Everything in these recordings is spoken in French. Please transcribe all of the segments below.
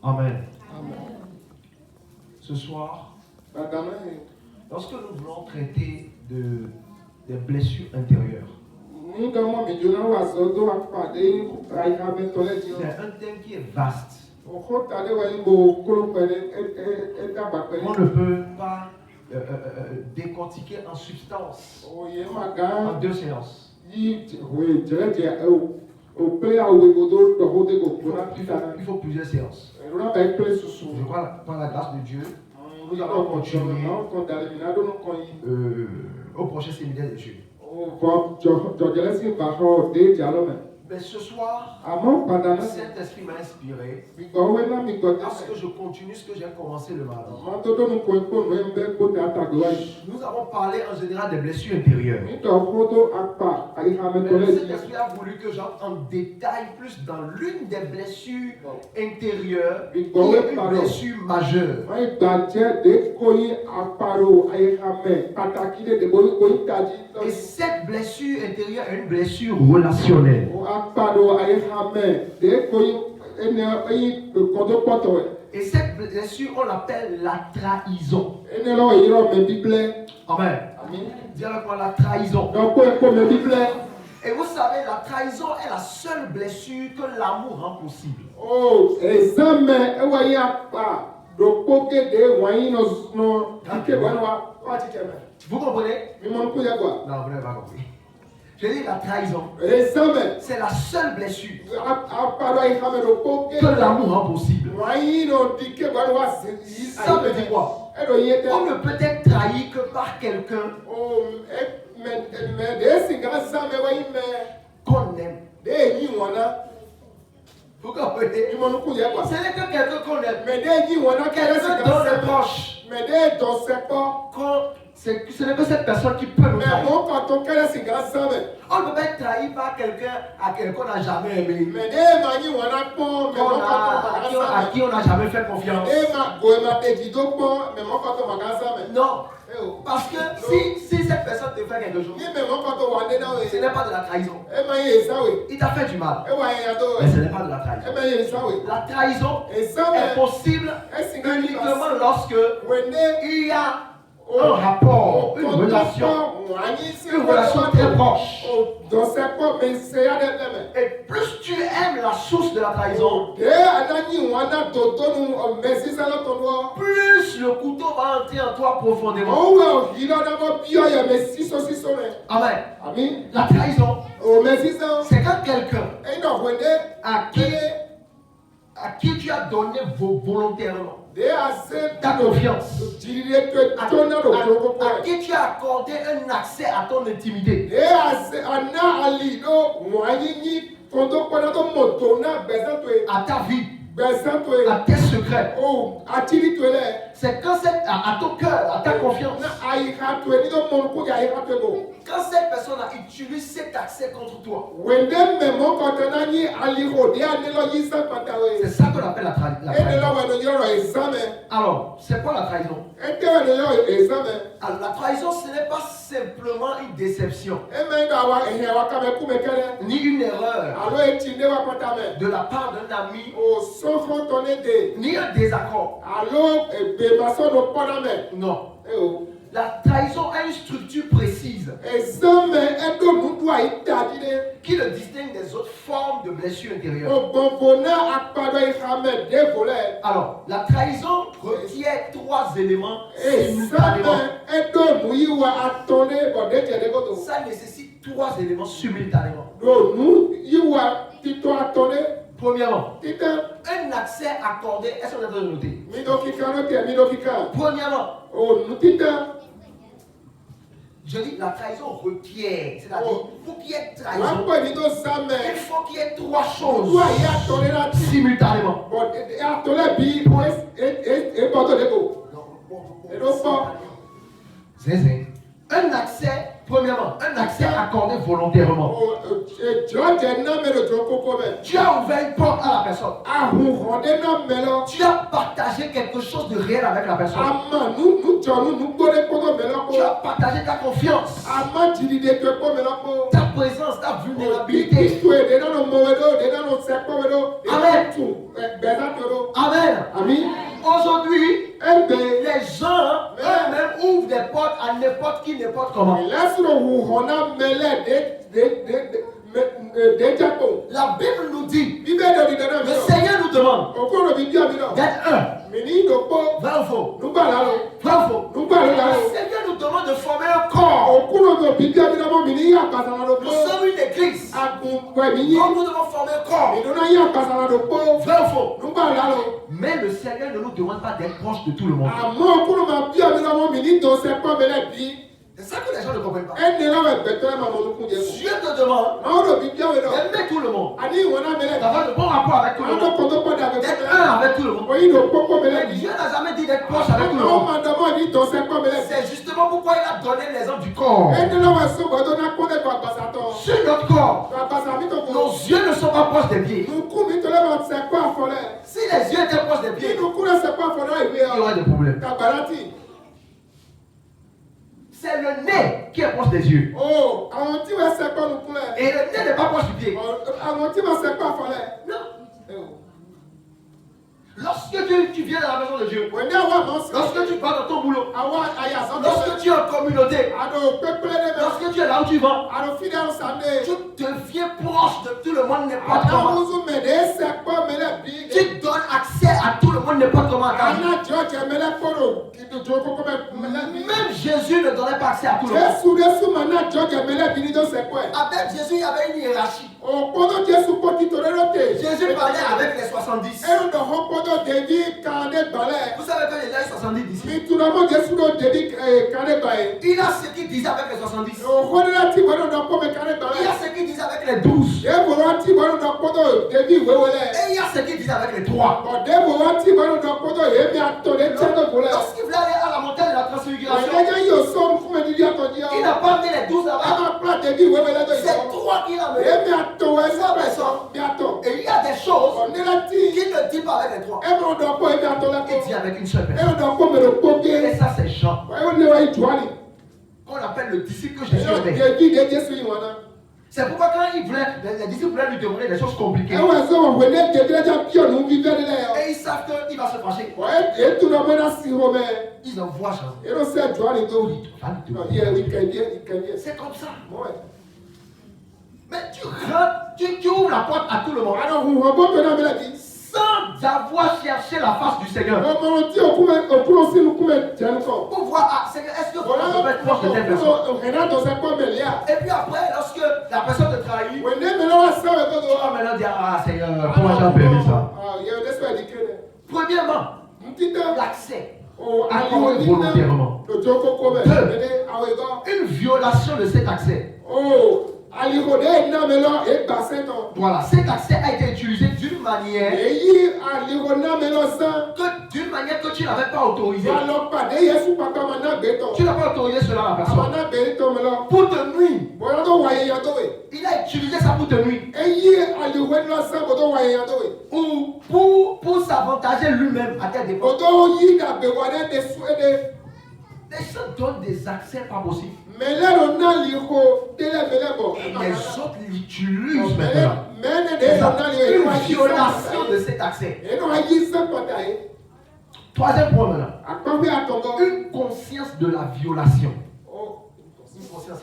Amen. Ce soir, lorsque nous voulons traiter des blessures intérieures, c'est un thème qui est vaste. On ne peut pas décortiquer en substance en 2 séances. Il faut plusieurs séances. Je crois par la grâce de Dieu, nous allons continuer au prochain séminaire de Dieu. Mais ce soir, le Saint-Esprit m'a inspiré à ce que je continue ce que j'ai commencé le mardi. Nous avons parlé en général des blessures intérieures. Mais le Saint-Esprit a voulu que j'entre en détail plus dans l'une des blessures intérieures qui est une blessure majeure. Et cette blessure intérieure est une blessure relationnelle. Et cette blessure, on l'appelle la trahison. Amen. Dis avec moi la trahison. Et vous savez, la trahison est la seule blessure que l'amour rend possible. Vous comprenez? Non, vous n'avez pas compris. Je dis la trahison. C'est la seule blessure que l'amour rend possible. Ça veut dire quoi? On ne peut être trahi que par quelqu'un qu'on aime. Vous comprenez? Ce n'est que quelqu'un qu'on aime. Quelqu'un dans les proches. Ce n'est que cette personne qui peut nous trahir. On ne peut pas être trahi par quelqu'un qu'on n'a jamais aimé. À qui on n'a jamais fait confiance. Non. Parce que si cette personne te fait quelque chose, ce n'est pas de la trahison. Il t'a fait du mal. Mais ce n'est pas de la trahison. La trahison est possible uniquement lorsque il y a un rapport, une relation très proche. Et plus tu aimes la source de la trahison, plus le couteau va entrer en toi profondément. Amen. La trahison, c'est quand quelqu'un à qui tu as donné volontairement ta confiance, à qui tu as accordé un accès à ton intimité, à ta vie, à tes secrets. C'est quand à ton cœur, à ta confiance. Quand cette personne utilise cet accès contre toi, c'est ça qu'on appelle la trahison. Alors, c'est quoi la trahison? Alors, la trahison, ce n'est pas simplement une déception, ni une erreur de la part d'un ami, ni un désaccord. Non. La trahison a une structure précise qui le distingue des autres formes de blessures intérieures. Alors, la trahison requiert 3 éléments simultanément. Ça nécessite 3 éléments simultanément. Premièrement, un accès accordé. Est-ce qu'on a besoin de noter? Premièrement, je dis la trahison requiert, c'est-à-dire pour qu'il y ait trahison, il faut qu'il y ait 3 choses simultanément. Un accès, premièrement, un accès accordé volontairement. Tu as ouvert une porte à la personne. Tu as partagé quelque chose de réel avec la personne. Tu as dois partager ta confiance, ta présence, ta vulnérabilité. Amen. Amen. Aujourd'hui, les gens eux-mêmes ouvrent des portes à n'importe qui, n'importe comment. La Bible nous dit, le Seigneur nous demande d'être un. Vrai ou faux? Vrai ou faux? Le Seigneur nous demande de former un corps. Nous sommes une église. Donc nous devons former un corps. Vrai ou faux? Mais le Seigneur ne nous demande pas d'être proche de tout le monde. C'est ça que les gens ne comprennent pas. Dieu te demande d'aimer tout le monde, d'avoir de bons rapports avec tout le monde, d'être un avec tout le monde. Mais Dieu n'a jamais dit d'être proche avec tout le monde. C'est justement pourquoi il a donné l'exemple du corps. Sur notre corps, nos yeux ne sont pas proches des pieds. Si les yeux étaient proches des pieds, il y aurait des problèmes. C'est le nez qui est proche des yeux. Et le nez n'est pas proche du pied. Non. Lorsque tu viens dans la maison de Dieu, lorsque tu pars dans ton boulot, lorsque tu es en communauté, lorsque tu es là où tu vas, tu deviens proche de tout le monde n'importe comment. Tu donnes accès à tout le monde n'importe comment. Même Jésus ne donnait pas accès à tout le monde. Avec Jésus, il y avait une hiérarchie. Jésus parlait avec les 70. Vous savez que les 70 disciples, il a ce qu'il disait avec les 70. Il a ce qu'il disait avec les 12. Et il y a ce qu'il disait avec les 3. Lorsqu'il voulait aller à la montagne de la transfiguration, il n'a pas amené les 12 là-bas. C'est 3 qu'il a amené. Et il y a des choses qu'il ne dit pas avec les 3. Il dit avec une seule personne. Et ça, c'est Jean. On appelle le disciple que Jésus aimait. C'est pourquoi quand les disciples voulaient lui demander des choses compliquées, et ils savent qu'il va se fâcher, ils envoient Jean. C'est comme ça. Mais tu rentres, tu ouvres la porte à tout le monde. Sans avoir cherché la face du Seigneur. Pour voir, Seigneur, est-ce que vous pouvez être proche de telle personne? Et puis après, lorsque la personne te trahit, tu vas maintenant dire, Seigneur, comment j'ai permis ça? Premièrement, l'accès. Volontairement. Deux, une violation de cet accès. Voilà, cet accès a été utilisé d'une manière que tu n'avais pas autorisé. Tu n'as pas autorisé cela à la personne. Pour te nuire. Il a utilisé ça pour te nuire. Ou pour s'avantager lui-même à tes dépens. Les gens donnent des accès pas possibles. Et les autres l'utilisent maintenant. Une violation de cet accès. Troisième point maintenant. Une conscience de la violation. Une conscience.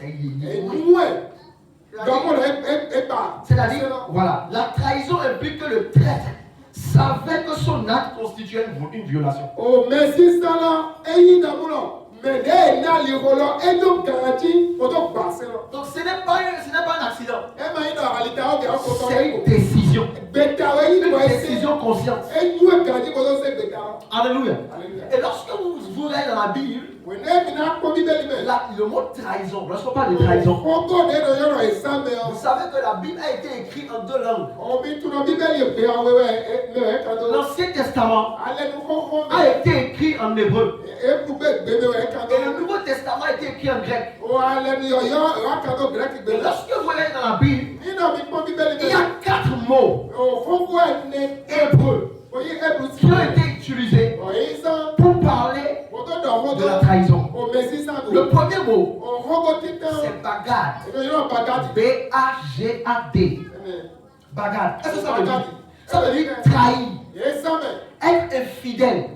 C'est-à-dire, voilà, la trahison implique que le traître savait que son acte constituait une violation. Donc ce n'est pas un accident. C'est une décision. Une décision consciente. Alléluia. Et lorsque vous allez dans la Bible, le mot trahison, lorsqu'on parle de trahison, vous savez que la Bible a été écrite en 2 langues. L'Ancien Testament a été écrit en hébreu. Et le Nouveau Testament a été écrit en grec. Et lorsque vous allez dans la Bible, il y a 4 mots hébreux qui ont été utilisés pour parler de la trahison. Le premier mot, c'est bagad. B-A-G-A-D. Bagad. Qu'est-ce que ça veut dire? Ça veut dire trahir. Être infidèle.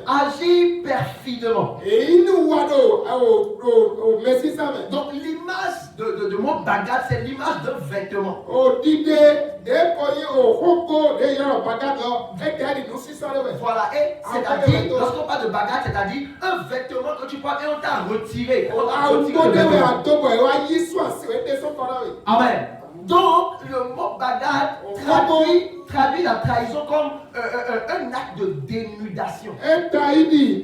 Agir perfidement. Donc l'image de mon bagad, c'est l'image d'un vêtement. Voilà, et c'est-à-dire, lorsqu'on parle de bagad, c'est-à-dire un vêtement que tu portes et on t'a retiré. Amen. Donc, le mot bagad traduit la trahison comme un acte de dénudation. C'est-à-dire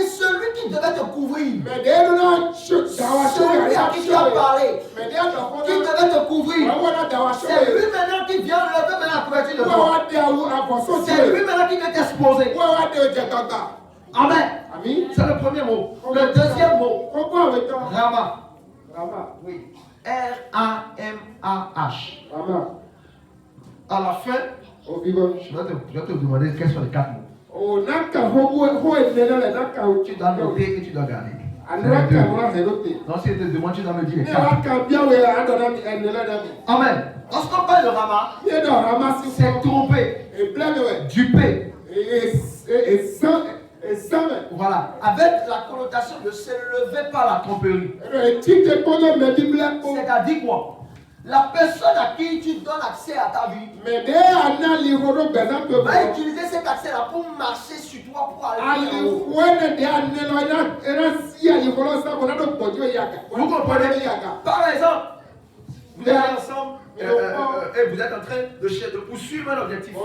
celui qui devait te couvrir, celui à qui tu as parlé, qui devait te couvrir, c'est lui maintenant qui vient lever maintenant la couverture de toi. C'est lui maintenant qui vient t'exposer. Amen. C'est le premier mot. Le deuxième mot, Rama. Oui. R-A-M-A-H. À la fin, je vais te demander quels sont les 4 mots. Tu dois noter et tu dois garder. Non, si je te demande, tu dois me dire les 4. Amen. Lorsqu'on parle de Rama, c'est tromper, duper. Voilà, avec la connotation de s'élever par la tromperie. C'est-à-dire quoi? La personne à qui tu donnes accès à ta vie va utiliser cet accès-là pour marcher sur toi, pour aller. Vous comprenez? Par exemple, vous êtes ensemble et vous êtes en train de poursuivre un objectif.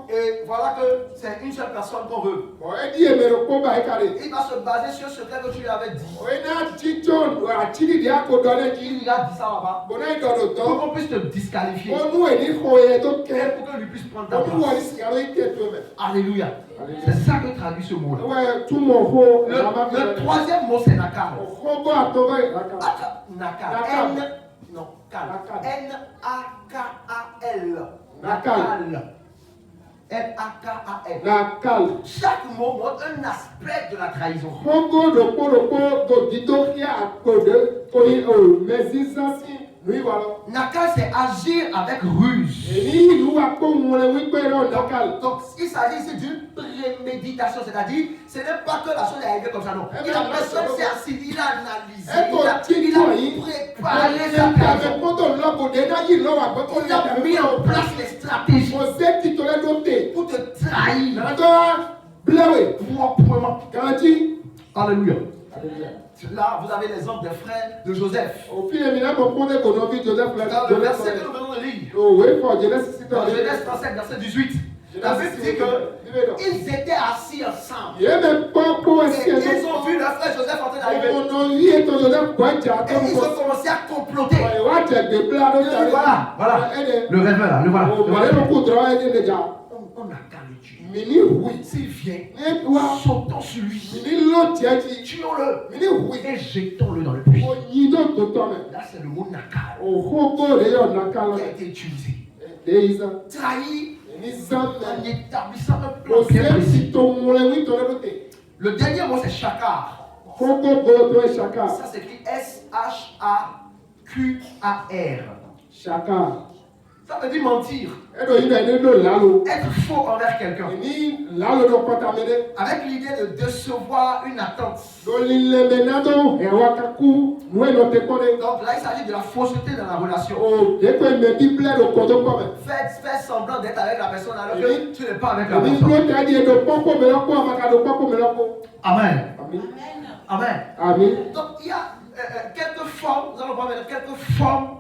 Et voilà que c'est une seule personne qu'on veut. Il va se baser sur ce que tu lui avais dit. Il a dit ça là-bas pour qu'on puisse te disqualifier et pour que lui puisse prendre ta place. Alléluia. C'est ça que traduit ce mot-là. Le troisième mot, c'est nakal. Nakal. N-A-K-A-L. Nakal. N-A-K-A-L. Nakal. Chaque mot montre un aspect de la trahison. Nakal, c'est agir avec ruse. Donc, il s'agit ici d'une préméditation, c'est-à-dire, ce n'est pas que la chose est arrivée comme ça, non. La personne s'est assise, il a analysé, il a préparé sa trahison. Il a mis en place les stratégies pour te trahir. Proprement. Alléluia. Là, vous avez l'exemple des frères de Joseph. Dans le verset que nous venons de lire, dans Genèse 37, verset 18, la Bible dit qu'ils étaient assis ensemble. Et ils ont vu leur frère Joseph en train d'arriver. Et ils ont commencé à comploter. Voilà. Le rêveur là, le voilà. On a qu'à le tuer. S'il vient, sautons sur lui. Tuons-le. Et jetons-le dans le puits. Là, c'est le mot nakal qui a été utilisé. Trahir en établissant un plan bien précis. Le dernier mot, c'est shakar. Ça s'écrit S-H-A-Q-A-R. Shakar. Ça veut dire mentir. Être faux envers quelqu'un. Avec l'idée de décevoir une attente. Donc là, il s'agit de la fausseté dans la relation. Fais semblant d'être avec la personne alors que tu n'es pas avec la personne. Amen. Amen. Donc il y a quelques formes, nous allons voir maintenant quelques formes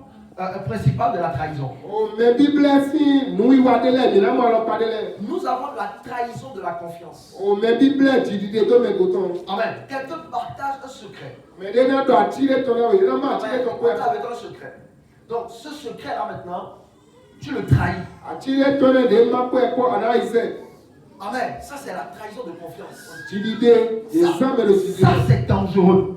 principal de la trahison. Nous avons la trahison de la confiance. Amen. Quelqu'un partage un secret. Avec un secret. Donc ce secret là maintenant, tu le trahis. Amen. Ça, c'est la trahison de confiance. Ça, c'est dangereux.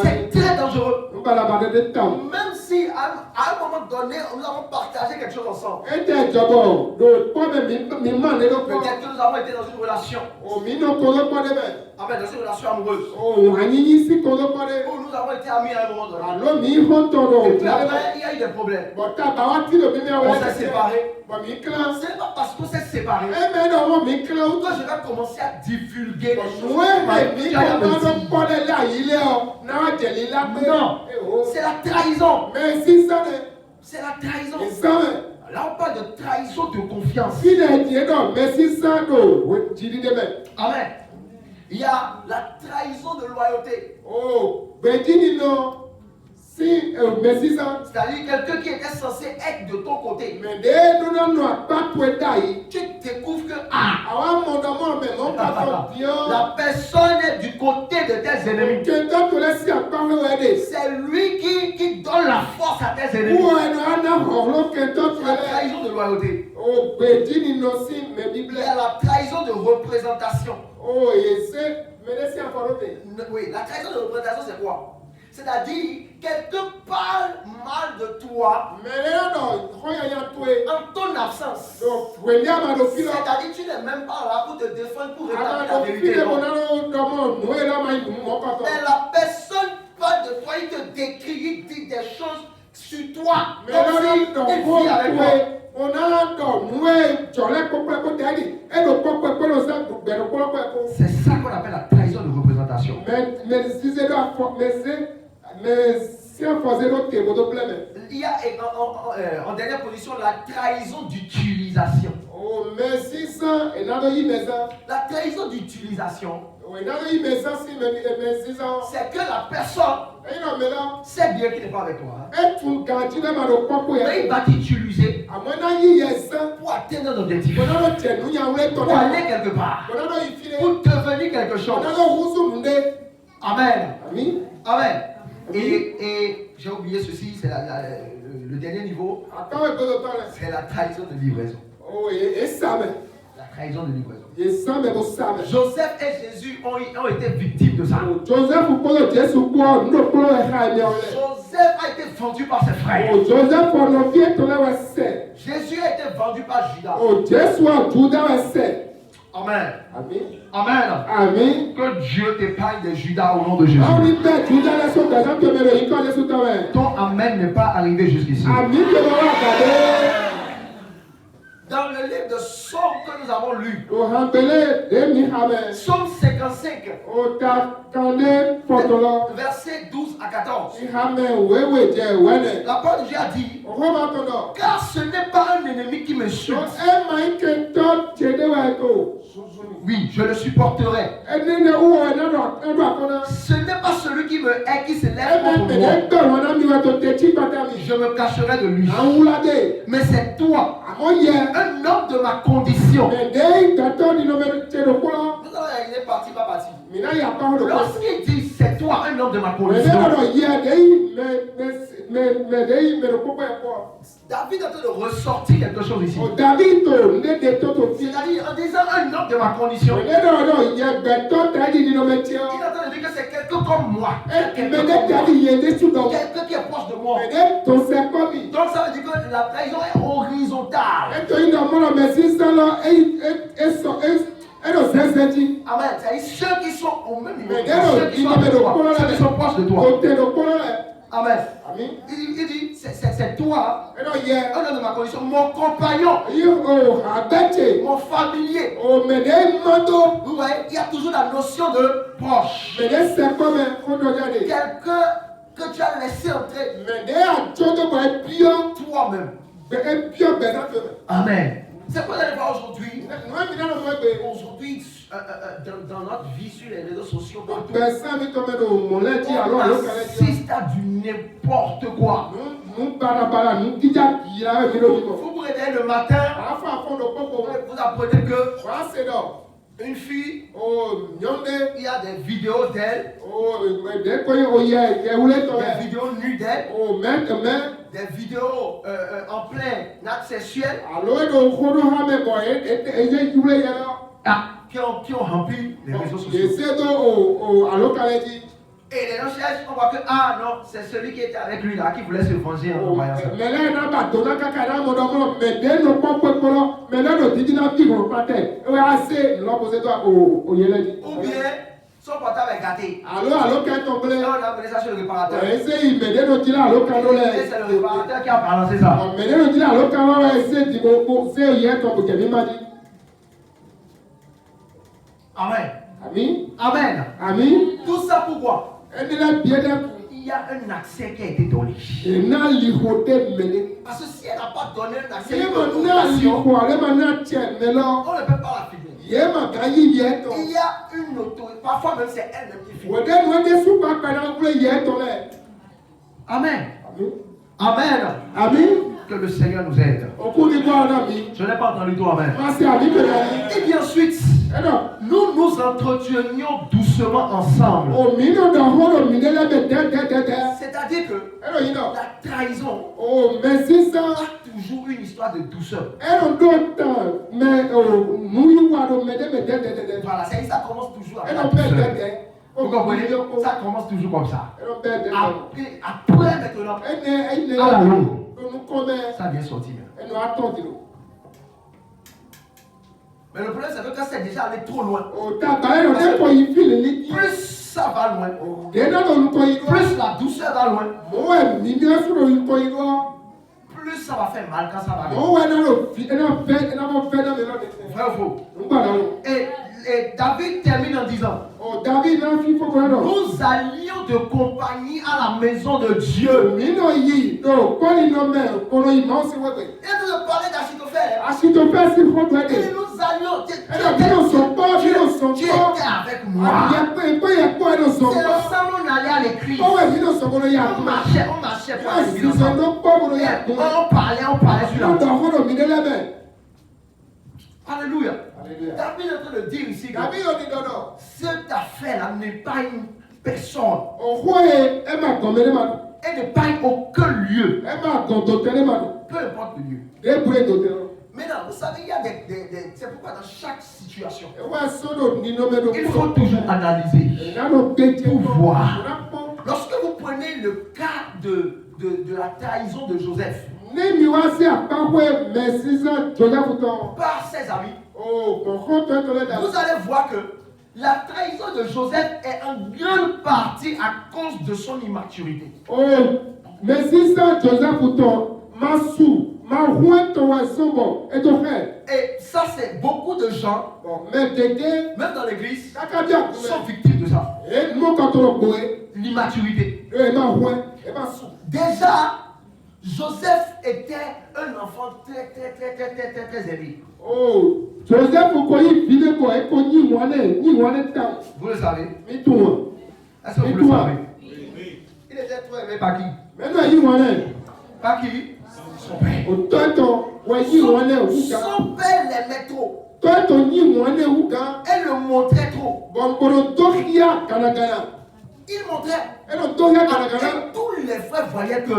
C'est très dangereux. Même si à un moment donné, nous avons partagé quelque chose ensemble. Peut-être que nous avons été dans une relation. Amen, dans une relation amoureuse. Où nous avons été amis à un moment donné. Et puis après, il y a eu des problèmes. On s'est séparés. Ce n'est pas parce qu'on s'est séparés que je vais commencer à divulguer les choses. Non, c'est la trahison. C'est la trahison. Là, on parle de trahison de confiance. Amen. Il y a la trahison de loyauté. C'est-à-dire quelqu'un qui était censé être de ton côté. Tu découvres que la personne est du côté de tes ennemis. C'est lui qui donne la force à tes ennemis. C'est la trahison de loyauté. Il y a la trahison de représentation. Oui, la trahison de représentation, c'est quoi? C'est-à-dire, quelqu'un parle mal de toi en ton absence. C'est-à-dire, tu n'es même pas là pour te défendre, pour rétablir la vérité. Mais la personne parle de toi, il te décrit, il dit des choses sur toi. Comme si il vit avec toi. C'est ça qu'on appelle la trahison de représentation. Il y a en dernière position la trahison d'utilisation. La trahison d'utilisation, c'est que la personne sait bien qu'il n'est pas avec toi. Mais il va t'utiliser pour atteindre un objectif, pour aller quelque part, pour devenir quelque chose. Amen. Amen. Et j'ai oublié ceci, c'est le dernier niveau. C'est la trahison de livraison. La trahison de livraison. Joseph et Jésus ont été victimes de ça. Joseph a été vendu par ses frères. Jésus a été vendu par Judas. Amen. Amen. Amen. Que Dieu t'épargne des Judas au nom de Jésus. Ton amen n'est pas arrivé jusqu'ici. Dans le livre de Psaume que nous avons lu, Psaume 55, versets 12 à 14, la parole de Dieu a dit, car ce n'est pas un ennemi qui me suit. Oui, je le supporterai. Ce n'est pas celui qui me hait qui se lève contre moi. Je me cacherai de lui. Mais c'est toi, un homme de ma condition. Nous allons réaliser partie par partie. Lorsqu'il dit c'est toi, un homme de ma condition, David est en train de ressortir quelque chose ici. C'est-à-dire en disant un homme de ma condition, il est en train de dire que c'est quelqu'un comme moi. Quelqu'un qui est proche de moi. Donc ça veut dire que la trahison est horizontale. Amen. C'est ceux qui sont au même niveau. Ceux qui sont proches de toi. Amen. Il dit, c'est toi, un homme de ma condition, mon compagnon, mon familier. Vous voyez, il y a toujours la notion de proche. Quelqu'un que tu as laissé entrer toi-même. Amen. C'est quoi vous allez voir aujourd'hui? Aujourd'hui, dans notre vie sur les réseaux sociaux, on assiste à du n'importe quoi. Vous vous réveillez le matin, vous apprenez que une fille, il y a des vidéos d'elle, des vidéos nues d'elle. des vidéos en plein acte sexuel qui ont rempli les réseaux sociaux. Et les gens cherchent, on voit que, ah non, c'est celui qui était avec lui là, qui voulait se venger en voyant ça. Ou bien, son portable est gâté. Et on a amené ça sur le réparateur. Et c'est le réparateur qui a balancé ça. Amen. Amen. Amen. Tout ça pourquoi? Il y a un accès qui a été donné. Parce que si elle n'a pas donné un accès, on ne peut pas la filmer. Il y a une autorité. Parfois même c'est elle-même qui filme. Amen. Amen. Amen. Que le Seigneur nous aide. Je n'ai pas entendu toi, amen. Et bien ensuite, nous nous entretenions doucement ensemble. C'est-à-dire que la trahison a toujours une histoire de douceur. Voilà, ça commence toujours avec la douceur. Vous comprenez? Ça commence toujours comme ça. Après maintenant, à la longue, ça vient sortir. Mais le problème, c'est que quand c'est déjà allé trop loin, plus ça va loin, plus la douceur va loin, plus ça va faire mal quand ça va loin. Vrai ou faux? Et David termine en disant, nous allions de compagnie à la maison de Dieu. Et de parler d'Achitophel. Et nous allions. Tu étais avec moi. C'est ensemble on allait à l'église. On marchait pour aller à l'église. On parlait sur la route. Alléluia. David est en train de dire ici que cette affaire-là n'est pas une personne. Elle ne parle aucun lieu. Peu importe le lieu. Maintenant, vous savez, il y a c'est pourquoi dans chaque situation, il faut toujours analyser pour voir. Lorsque vous prenez le cas de la trahison de Joseph par ses amis, vous allez voir que la trahison de Joseph est en grande partie à cause de son immaturité. Et ça, c'est beaucoup de gens, même dans l'église, sont victimes de ça. L'immaturité. Déjà, Joseph était un enfant très aimé. Vous le savez? Est-ce que vous le savez? Il était trop aimé par qui? Par qui? Son père. Son père l'aimait trop. Elle le montrait trop. Il montrait. Et tous les frères voyaient que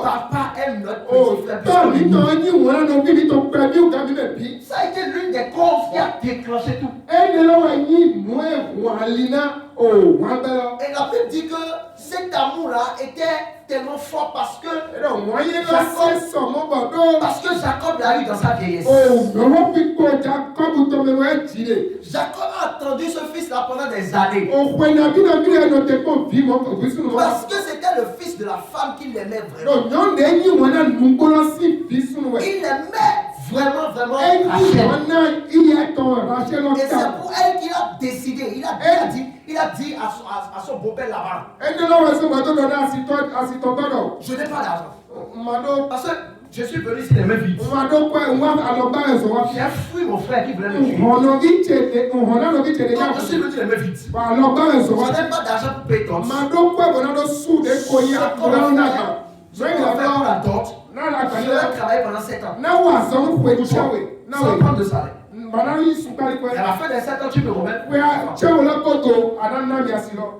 papa aime notre petit frère. Ça a été l'une des causes qui a déclenché tout. Et la Bible dit que cet amour-là était tellement fort parce que Jacob l'a eu dans sa vieillesse. Jacob a attendu ce fils-là pendant des années. Parce que c'était le fils de la femme qu'il aimait vraiment. Il aimait vraiment Rachel. Et c'est pour elle qu'il a décidé. Il a dit à son beau-père Laban, je n'ai pas d'argent. Parce que je suis venu ici les mains vides. J'ai fui mon frère qui voulait me tuer. Donc je suis venu les mains vides. Je n'ai pas d'argent pour payer ton. Je vais faire la dot. Je vais travailler pendant 7 ans. Sans prendre de salaire. À la fin des 7 ans, tu peux remettre.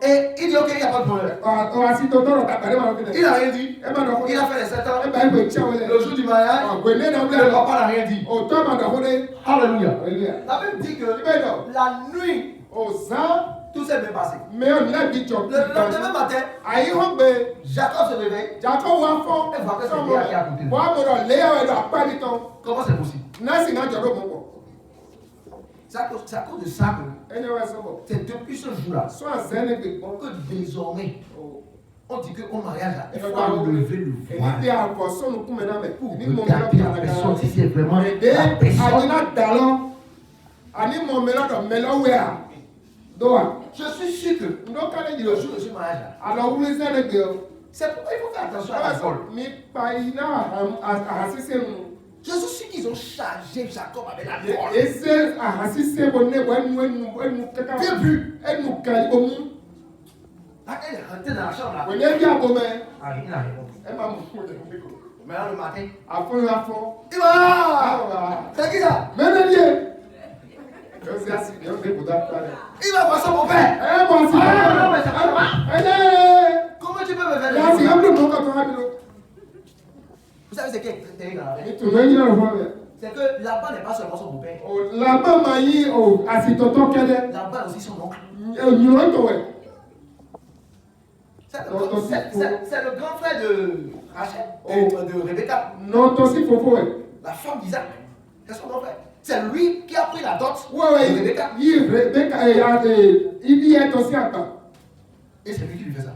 Et il dit ok, il n'y a pas de problème. Il n'a rien dit. Il a fait les 7 ans. Le jour du mariage, le papa n'a rien dit. Alléluia. La Bible dit que la nuit, tout s'est bien passé. Le lendemain matin, Jacob se réveille. Et voit que c'est Léa qui est à côté de lui. Comment c'est possible? C'est à cause de ça que c'est depuis ce jour-là que désormais on dit qu'au mariage il faut lever le voile pour regarder la personne si c'est vraiment la personne. Je suis sûr que le jour de ce mariage c'est pourquoi il faut faire attention à l'alcool. Je suis sûr qu'ils ont chargé Jacob avec la mort. Bien vu. Là, elle est rentrée dans la chambre. Il n'a rien. Maintenant, le matin, il va. C'est qui ça? Il va voir son beau-père. Comment tu peux me faire? Vous savez c'est qui est terrible dans la vie? C'est que Laban n'est pas seulement son beau-père. Laban aussi son oncle. C'est le grand frère de Rachel, de Rebecca. La femme d'Isaac. C'est son grand frère. C'est lui qui a pris la dot de Rebecca. Et c'est lui qui lui fait ça.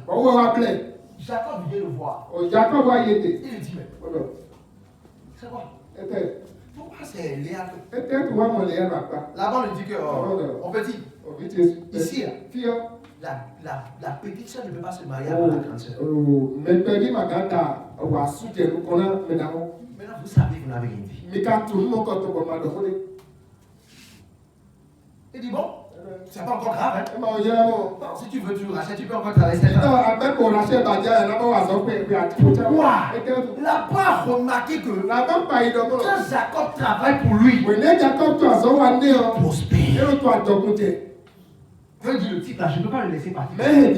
Jacob vient le voir. Il lui dit mais c'est quoi? Pourquoi c'est Léa que... Là-bas, on lui dit que on peut dire ici la petite soeur ne peut pas se marier avec la grande soeur. Maintenant vous savez que vous n'avez rien dit. Il dit bon, c'est pas encore grave. Hein? Si tu veux tu rachètes, tu peux encore travailler 7 ans. Là-bas a remarqué que quand Jacob travaille pour lui, prospère. Veut dire le type là, je ne peux pas le laisser partir. Mais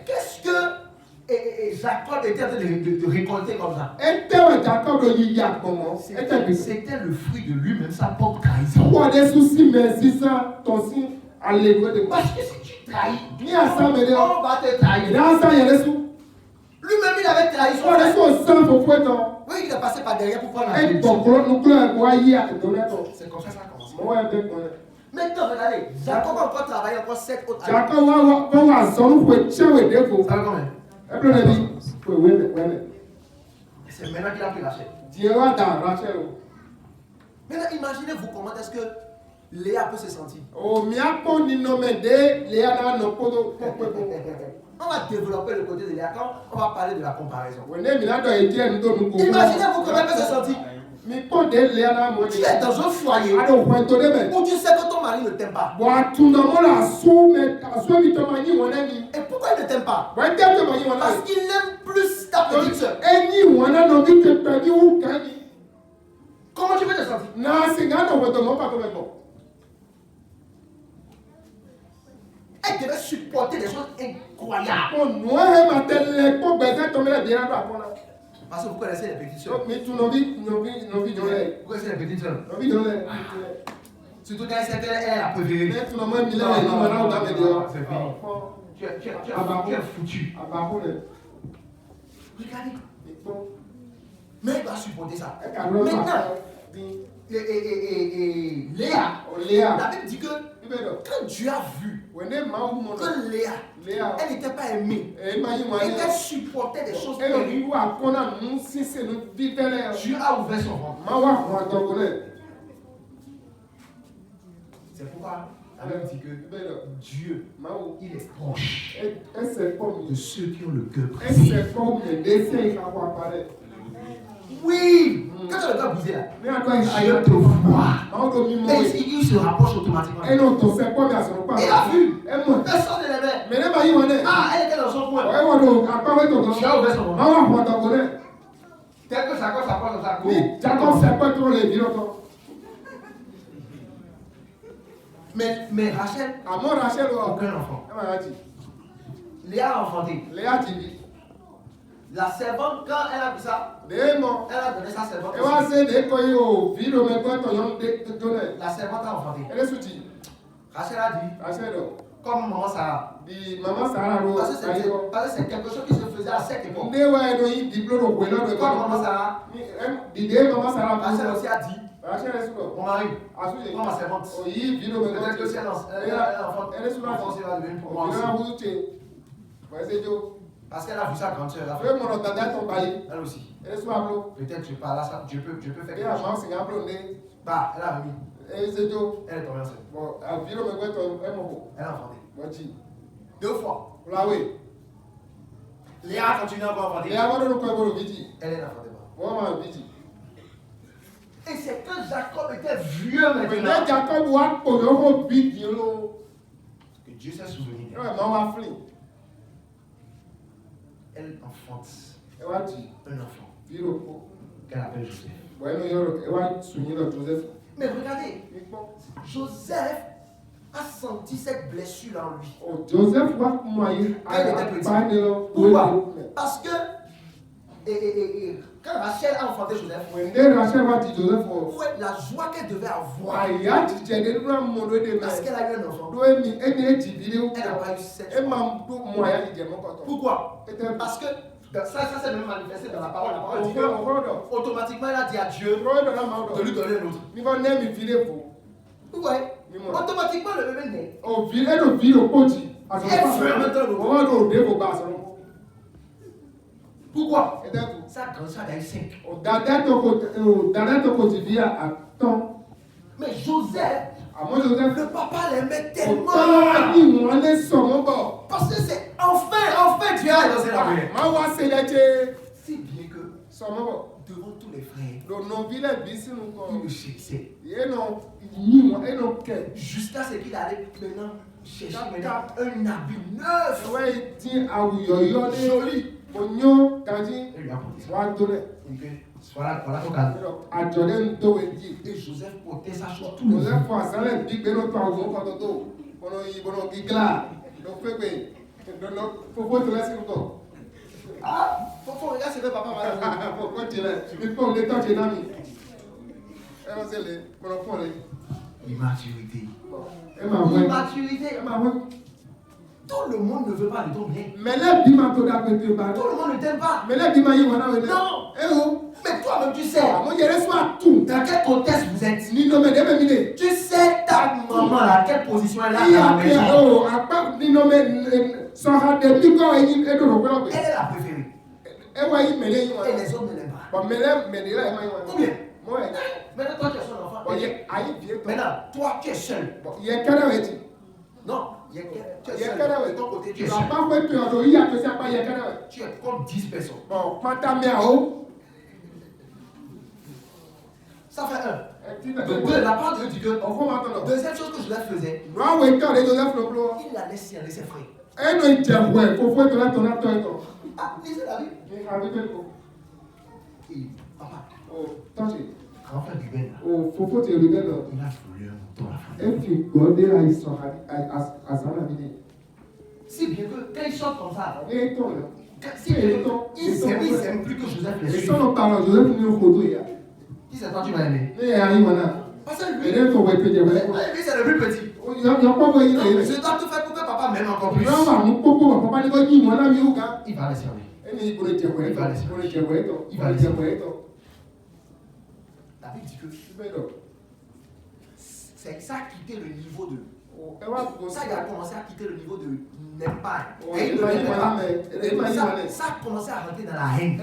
qu'est-ce que Jacob était en train de récolter comme ça? C'était le fruit de lui-même, sa propre trahison. Parce que si tu trahis, on va te trahir. Lui-même, il avait trahi son frère. Oui, il est passé par derrière pour prendre la bénédiction. C'est comme ça que ça a commencé. Maintenant, regardez, Jacob a encore travaillé encore 7 autres années. Ça va combien? C'est maintenant qu'il a pris Rachel. Maintenant, imaginez-vous comment est-ce que Léa peut se sentir. On va développer le côté de Léa quand on va parler de la comparaison. Imaginez-vous comment elle peut se sentir. Tu es dans un foyer où tu sais que ton mari ne t'aime pas. Et pourquoi il ne t'aime pas? Parce qu'il aime plus ta petite soeur. Comment tu peux te sentir? Elle devait supporter des choses incroyables. Parce que vous connaissez les petites soeurs. Vous connaissez les petites soeurs. Surtout quand elle sait qu'elle est la préférée. Non, c'est fini. Tu es foutu. Regardez. Mais elle doit supporter ça. Maintenant, Léa, la Bible dit que quand Dieu a vu que Léa, elle n'était pas aimée, elle supportait des choses terribles, Dieu a ouvert son ventre. C'est pourquoi la Bible dit que Dieu, il est proche de ceux qui ont le cœur brisé. Oui, quand tu as le cœur brisé là, Dieu te voit. Et il se rapproche automatiquement. Il a vu. Personne ne l'aimait. Ah, elle était dans son coin. Dieu a ouvert son ventre. Tel que Jacob s'approche de sa cour. Jacob s'approche trop les violons. Mais Rachel, aucun enfant. Léa a enfanté. La servante, quand elle a vu ça, elle a donné sa servante. La servante a enfanté. Rachel a dit, comme maman Sarah. Parce que c'est quelque chose qui se faisait à cette époque. Comme maman Sarah, Rachel aussi a dit, mon mari, prends ma servante. Peut-être que si elle enfant, c'est la devenir pour moi aussi. Parce qu'elle a vu sa grande soeur. Elle aussi. Peut-être je parle à ça, je peux faire quelque chose. Bah, elle a remis. Elle est tombée enceinte. Elle a enfanté. 2 fois. Léa a continué à enfanter. Elle est enfanté. Et c'est que Jacob était vieux maintenant. Que Dieu s'est souvenu. Elle enfante un enfant qu'elle appelle Joseph. Mais regardez, Joseph a senti cette blessure en lui. Pourquoi? Parce que quand Rachel a enfanté Joseph, la joie qu'elle devait avoir, parce qu'elle a eu un enfant, elle n'a pas eu cette joie. Pourquoi? Parce que ça s'est même manifesté dans la parole. La parole dit que automatiquement elle a dit à Dieu de lui donner l'autre. Vous voyez? Automatiquement le bébé naît. Pourquoi? Ça grandit à 5. Mais Joseph, le papa l'aimait tellement. Parce que c'est enfin Dieu a lancé la prière. Si bien que devant tous les frères, il le cherchait. Jusqu'à ce qu'il allait maintenant chercher un habit neuf. Joli. Il lui a porté ça. Voilà ton cadeau. Et Joseph portait sa chose tout le jour. Ah, faut regarder ce que papa m'a dit. Immaturité. Tout le monde ne veut pas de ton bien. Tout le monde ne t'aime pas. Non. Mais toi-même tu sais dans quel contexte vous êtes. Tu sais ta maman à quelle position elle est à la maison. Elle est la préférée. Et les autres ne l'aiment pas. Ou bien maintenant toi tu es son enfant. Maintenant toi tu es seul. Non, tu es seul. De ton côté tu es seul. Tu es comme 10 personnes. Ça fait 1. De la part de Dieu dit que deuxième chose que Joseph faisait, il la laissait aller ses frères. Ah, lisez la Bible. Et papa, quand fait du bien, il a voulu un mouton à la fin. Si bien que quand il chante comme ça, il s'aime plus que Joseph les suit. Si c'est toi, tu vas aimer. Parce que lui, c'est le plus petit. Je dois tout faire pour que papa m'aime encore plus. Il va les servir. La Bible dit que c'est ça a quitté le niveau de. Ça, il a commencé à quitter le niveau de n'aime pas. Ça a commencé à rentrer dans la haine.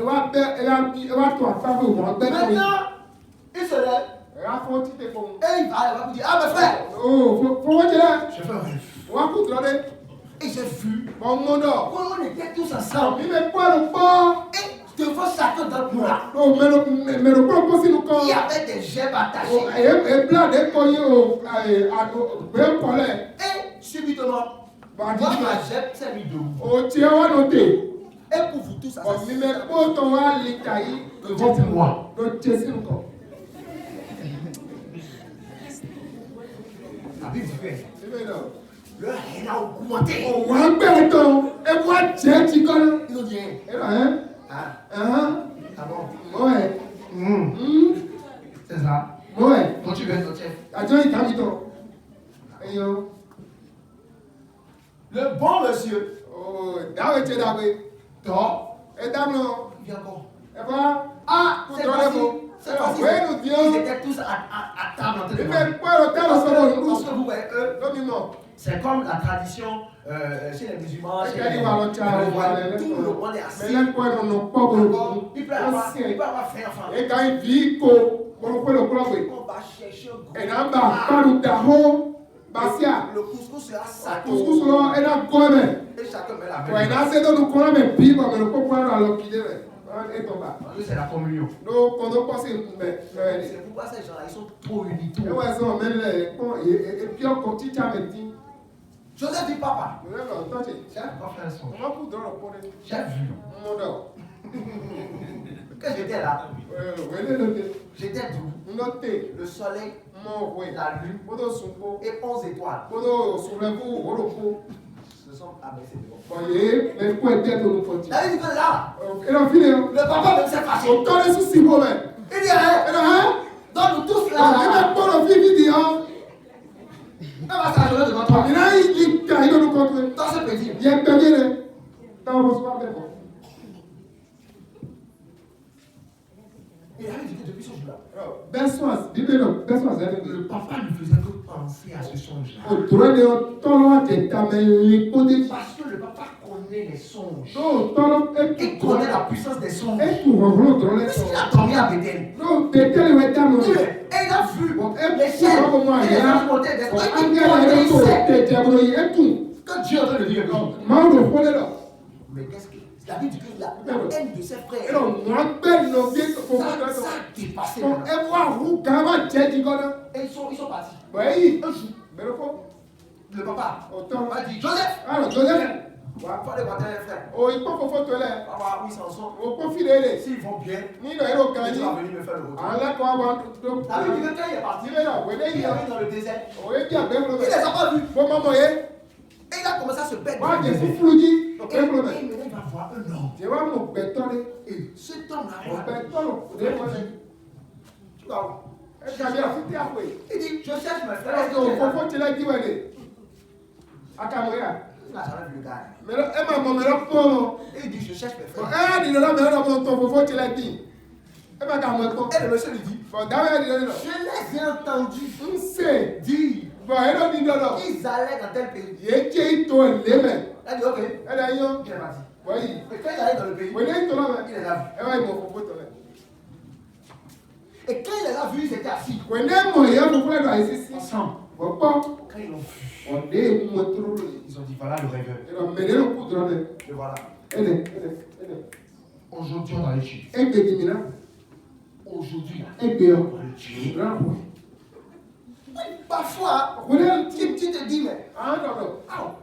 Maintenant, il se lève. Et il va vous dire, ah mes frères, je fais un rêve. Et j'ai vu, on était tous ensemble. Et devant chacun d'entre nous là, il y avait des gerbes attachées. Et subitement, moi ma gerbe s'est mise debout. Et pour vous tous, ça devant moi. La Bible dit que leur haine a augmenté. Ils ont dit ah bon? Ouais. C'est ça? Ouais. Donc tu veux être notre chef. Le bon monsieur. Dort. Viens encore. Ah, c'est facile. Ils étaient tous à table en train de manger. C'est comme la tradition chez les musulmans, chez les tout le monde est assis. Il peut avoir fait enfant. On va chercher le couscous sera sacré. Et chacun met la main. C'est la communion. C'est pourquoi ces gens-là, ils sont trop unis. Joseph dit papa. J'ai pas fait un son. J'ai vu. Que j'étais là. J'étais doux. Le soleil, la lune et 11 étoiles. Ce sont abaissés devant. David dit que là, le papa même s'est fâché. Il dit donne-nous tous là. On va s'ajourner devant toi. Dans ce petit. Et il avait dit que depuis ce jour-là, le papa ne faisait que penser à ce songe-là. Parce que le papa connaît les songes. Il connaît la puissance des songes. Puisqu'il a dormi à Bethel. Et il a vu les chaînes et les affrontés des songes. Il que Dieu est en train de dire quelque chose. Mais qu'est-ce que la Bible dit qu'il a la haine de ses frères. Ça a dépassé. Et ils sont partis. Un jour, le papa a dit Joseph. Il faut aller voir tes frères. Oui, ils s'en sont. S'ils vont bien, il va venir me faire le retour. La Bible dit que quand il est parti, il est allé dans le désert. Il ne les a pas vus. Et il a commencé à se perdre. Et il va voir un homme. Et cet homme-là, il dit, je cherche mes frères. Il n'a jamais vu le gars. Il dit, je cherche mes frères. Et le monsieur lui dit, je les ai entendus dire qu'ils allaient dans tel pays. Il a dit, ok. Il est parti. Et quand il allait dans le pays, il les a vus. Et quand il les a vus, ils étaient assis. Ensemble. Quand ils l'ont vu, ils ont dit voilà le rêveur. Et voilà. Aujourd'hui, on va le tuer. Aujourd'hui, on va le tuer. Parfois, tu te dis, mais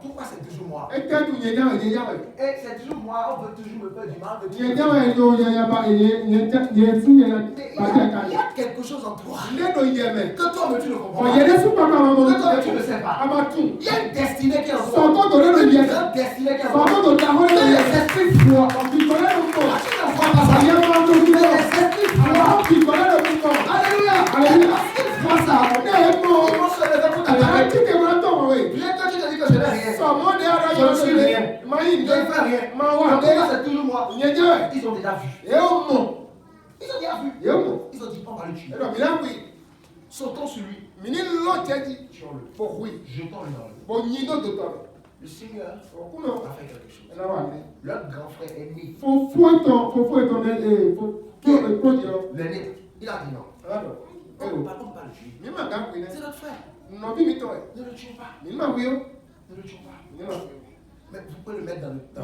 pourquoi c'est toujours moi? Et c'est toujours moi, on veut toujours me faire du mal. Il y a quelque chose en toi que toi-même tu ne comprends pas. Que toi-même tu ne sais pas. Il y a une destinée qui est en toi. Il y a une destinée qui est en toi. Que les esprits froids. Tu ne vois pas ça. Les esprits froids. Alléluia. Ils font ça. Ils vont se lever pour t'attaquer. Bien que tu te dis que je n'ai rien. Je ne suis rien. Je ne fais rien. Donc c'est toujours moi. Ils ont déjà vu. Ils ont dit on va le tuer. Sautons sur lui. Tuons-le. Jetons-le dans l'eau. Le Seigneur a fait quelque chose. Leur grand frère est né. Le né. Il a dit non. Par contre, pas le tuer. C'est notre frère. Ne le tuez pas. Ne le tuez pas. Mais vous pouvez le mettre dans le truc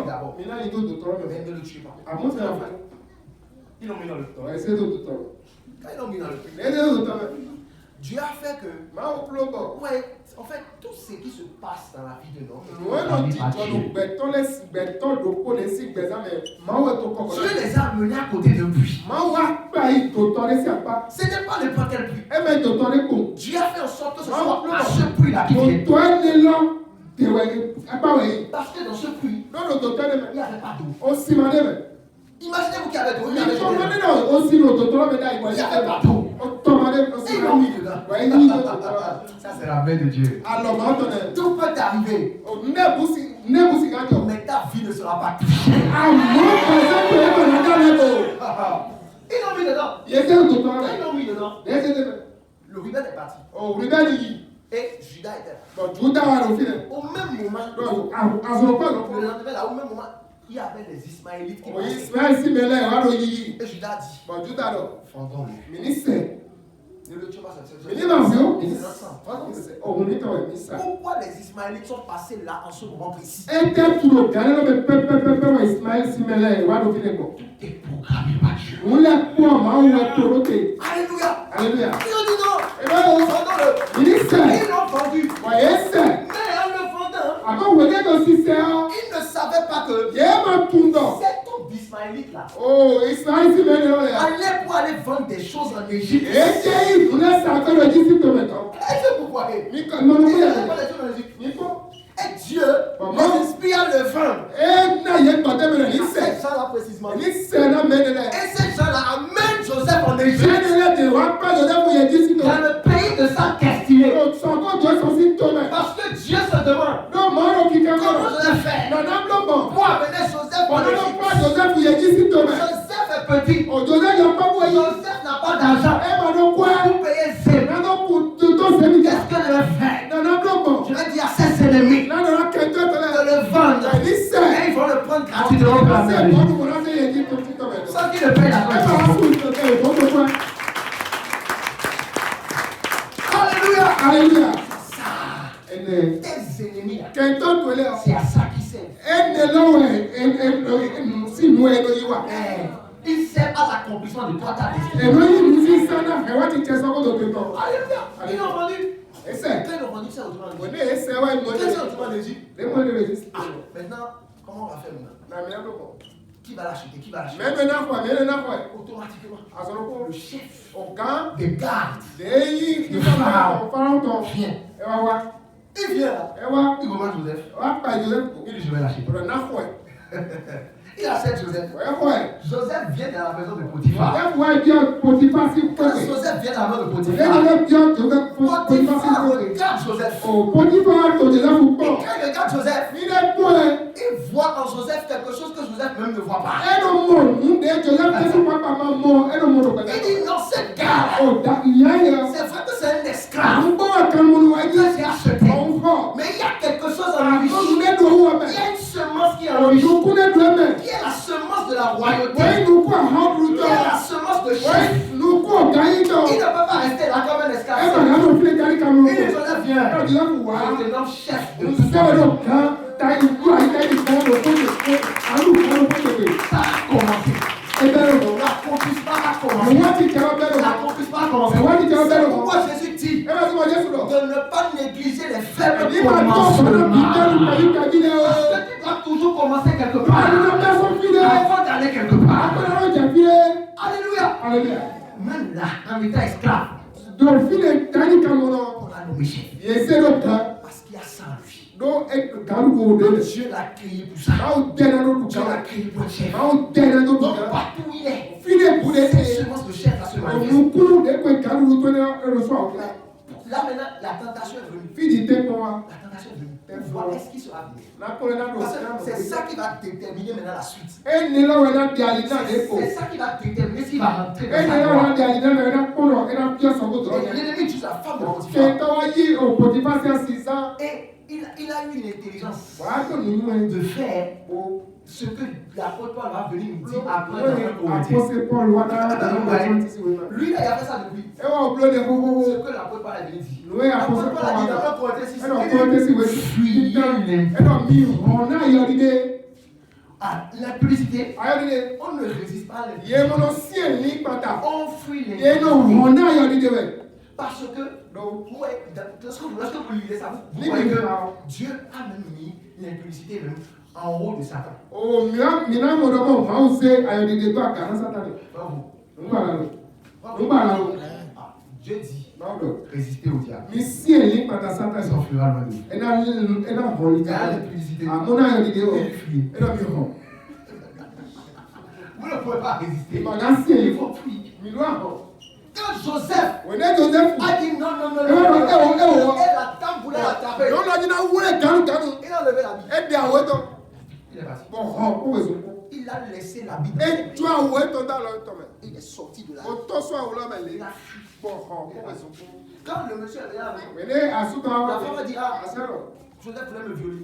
d'abord. Mais ne le tuez pas. Ils l'ont mis dans le temps. Quand ils l'ont mis dans le truc, Dieu a fait que, ouais, en fait, tout ce qui se passe dans la vie de l'homme, Dieu les a menés à côté d'un puits. Ce n'est pas n'importe quel puits. Dieu a fait en sorte que ce soit à ce puits-là qui vient. Parce que dans ce puits, il n'y avait pas d'eau. Imaginez-vous qu'il y avait de l'eau. Il n'y avait pas d'eau. Et ils l'ont mis dedans. Ça, c'est la main de Dieu. Tout peut t'arriver. Mais ta vie ne sera pas touchée. Ils l'ont mis dedans. Ils l'ont mis dedans. Le Ruben est parti. Et Judas était là. Au même moment, le lendemain, là, au même moment, il y avait les Ismaélites qui passaient. Et Judas dit, fendons-le. Ne le tuons pas, pourquoi les Ismaélites sont passés là en ce moment précis? Tout est programmé par Dieu. Alléluia. Alléluia. Ils ont dit non. Fendons-le. Ils l'ont vendu. Mais en le vendant, ils ne savaient pas que cet homme d'Ismaélite là allait pour aller vendre des choses en Égypte. Est-ce que pourquoi? Et Dieu les inspire le vendre. Ces gens-là précisément. Et ces gens-là amènent Joseph en Égypte. Dans le pays de sa destinée. Parce que Dieu se demande comment Joseph fait pour amener Joseph en Égypte. Joseph est petit. Joseph n'a pas d'argent pour payer ses. Qu'est-ce que je vais faire? Je vais dire à ses ennemis de le vendre. Et ils vont le prendre gratuitement. Sans qu'il ne paye la cause. Alléluia. Alléluia. Ça. Tes ennemis. C'est à ça qu'ils servent. Ils servent à l'accomplissement de toi ta destinée. Alléluia. Ils l'ont vendu. Quand ils l'ont vendu, c'est autrement d'Égypte. Maintenant, comment on va faire maintenant? Qui va l'acheter? Automatiquement, le chef des gardes de Pharaon vient. Il vient là. Il commande Joseph. Il dit je vais l'acheter. Il achète Joseph. Joseph vient dans la maison de Potiphar. Quand Joseph vient dans la maison de Potiphar, Potiphar regarde Joseph. Et quand il regarde Joseph, il voit en Joseph quelque chose que Joseph même ne voit pas. Il dit non, c'est gars. C'est vrai que c'est un esclave que j'ai acheté. Mais il y a quelque chose en lui. Il y a une semence qui est en lui. Qui est la semence de la royauté. Qui est la semence de chef. Il ne peut pas rester là comme un esclave. Et Joseph vient. Il est le chef de tout ça. Ça a commencé. L'accomplissement a commencé. Pourquoi Jésus dit de ne pas négliger les faibles commencements. Parce que tu dois toujours commencer quelque part avant d'aller quelque part. Alléluia. Même là, en étant esclave, on a nommé chef. Parce qu'il y a ça en lui. Dieu l'a créé pour ça. Dieu l'a créé pour être chef. Donc partout où il est, cette semence de chef là se manifeste. Là maintenant, la tentation est venue. Voir est-ce qui sera venu. C'est ça qui va déterminer maintenant la suite. C'est ça qui va déterminer s'il va rentrer dans sa gloire. L'ennemi tue sa femme de Potiphar. Et il a eu une intelligence de faire ce que l'apôtre Paul va venir nous dire après dans 1 Corinthiens. Lui, il a fait ça depuis. Ce que l'apôtre Paul a venu dire. L'apôtre Paul a dit dans 1 Corinthiens 6, fuyez l'impudicité. On ne résiste pas à l'impudicité. On fuit l'impudicité. Parce que, lorsque vous lisez ça, vous voyez que Dieu a même mis l'impudicité même en haut de Satan. Oh, Dieu dit, résistez au diable. Il s'enfuira loin de vous. Il a l'impudicité. Vous ne pouvez pas résister. Il faut fuir. Quand Joseph a dit non, et la dame voulait l'attraper, il a levé la Bible. Il est parti. Il a laissé la Bible. Il est sorti de là. Il a fui. Quand le monsieur est là, la femme a dit, Joseph voulait me violer.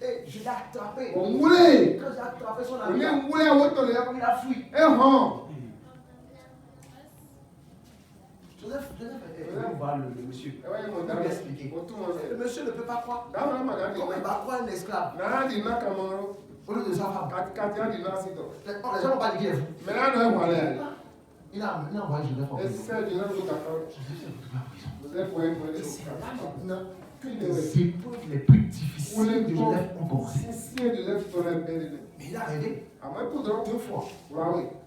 Et je l'ai attrapé. Quand j'ai attrapé son ami, il a fui. Joseph est voir le monsieur. Il lui a expliqué. Le monsieur ne peut pas croire. Comment il va croire un esclave? Au lieu de sa femme. Les gens n'ont pas dit qu'il est fou. Il a envoyé Joseph en prison. C'est là maintenant que les épreuves les plus difficiles de Joseph ont commencé. Mais il a rêvé 2 fois.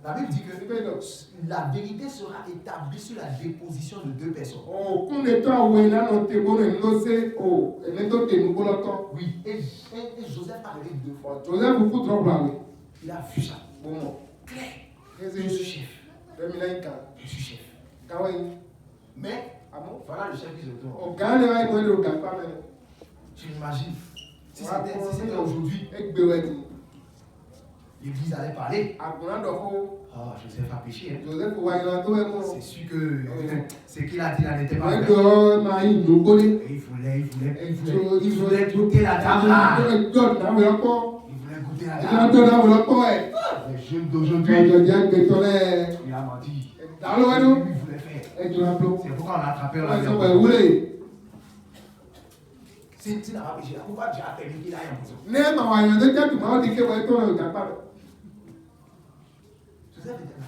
La Bible dit que la vérité sera établie sur la déposition de 2 personnes. Oui, et Joseph a rêvé 2 fois. Il a vu ça. Claire. Je suis chef. Je suis chef. Mais, voilà le chef qui se tourne. J'imagine. Si c'était aujourd'hui, l'église allait parler. Joseph a péché. C'est sûr que ce qu'il a dit là n'était pas vrai. Il voulait goûter la dame là. Il voulait goûter la dame. Les jeunes d'aujourd'hui, il a menti. Il voulait faire. C'est pourquoi on l'a attrapé. Si tu n'as pas péché, pourquoi Dieu a permis qu'il aille en prison? Joseph était là.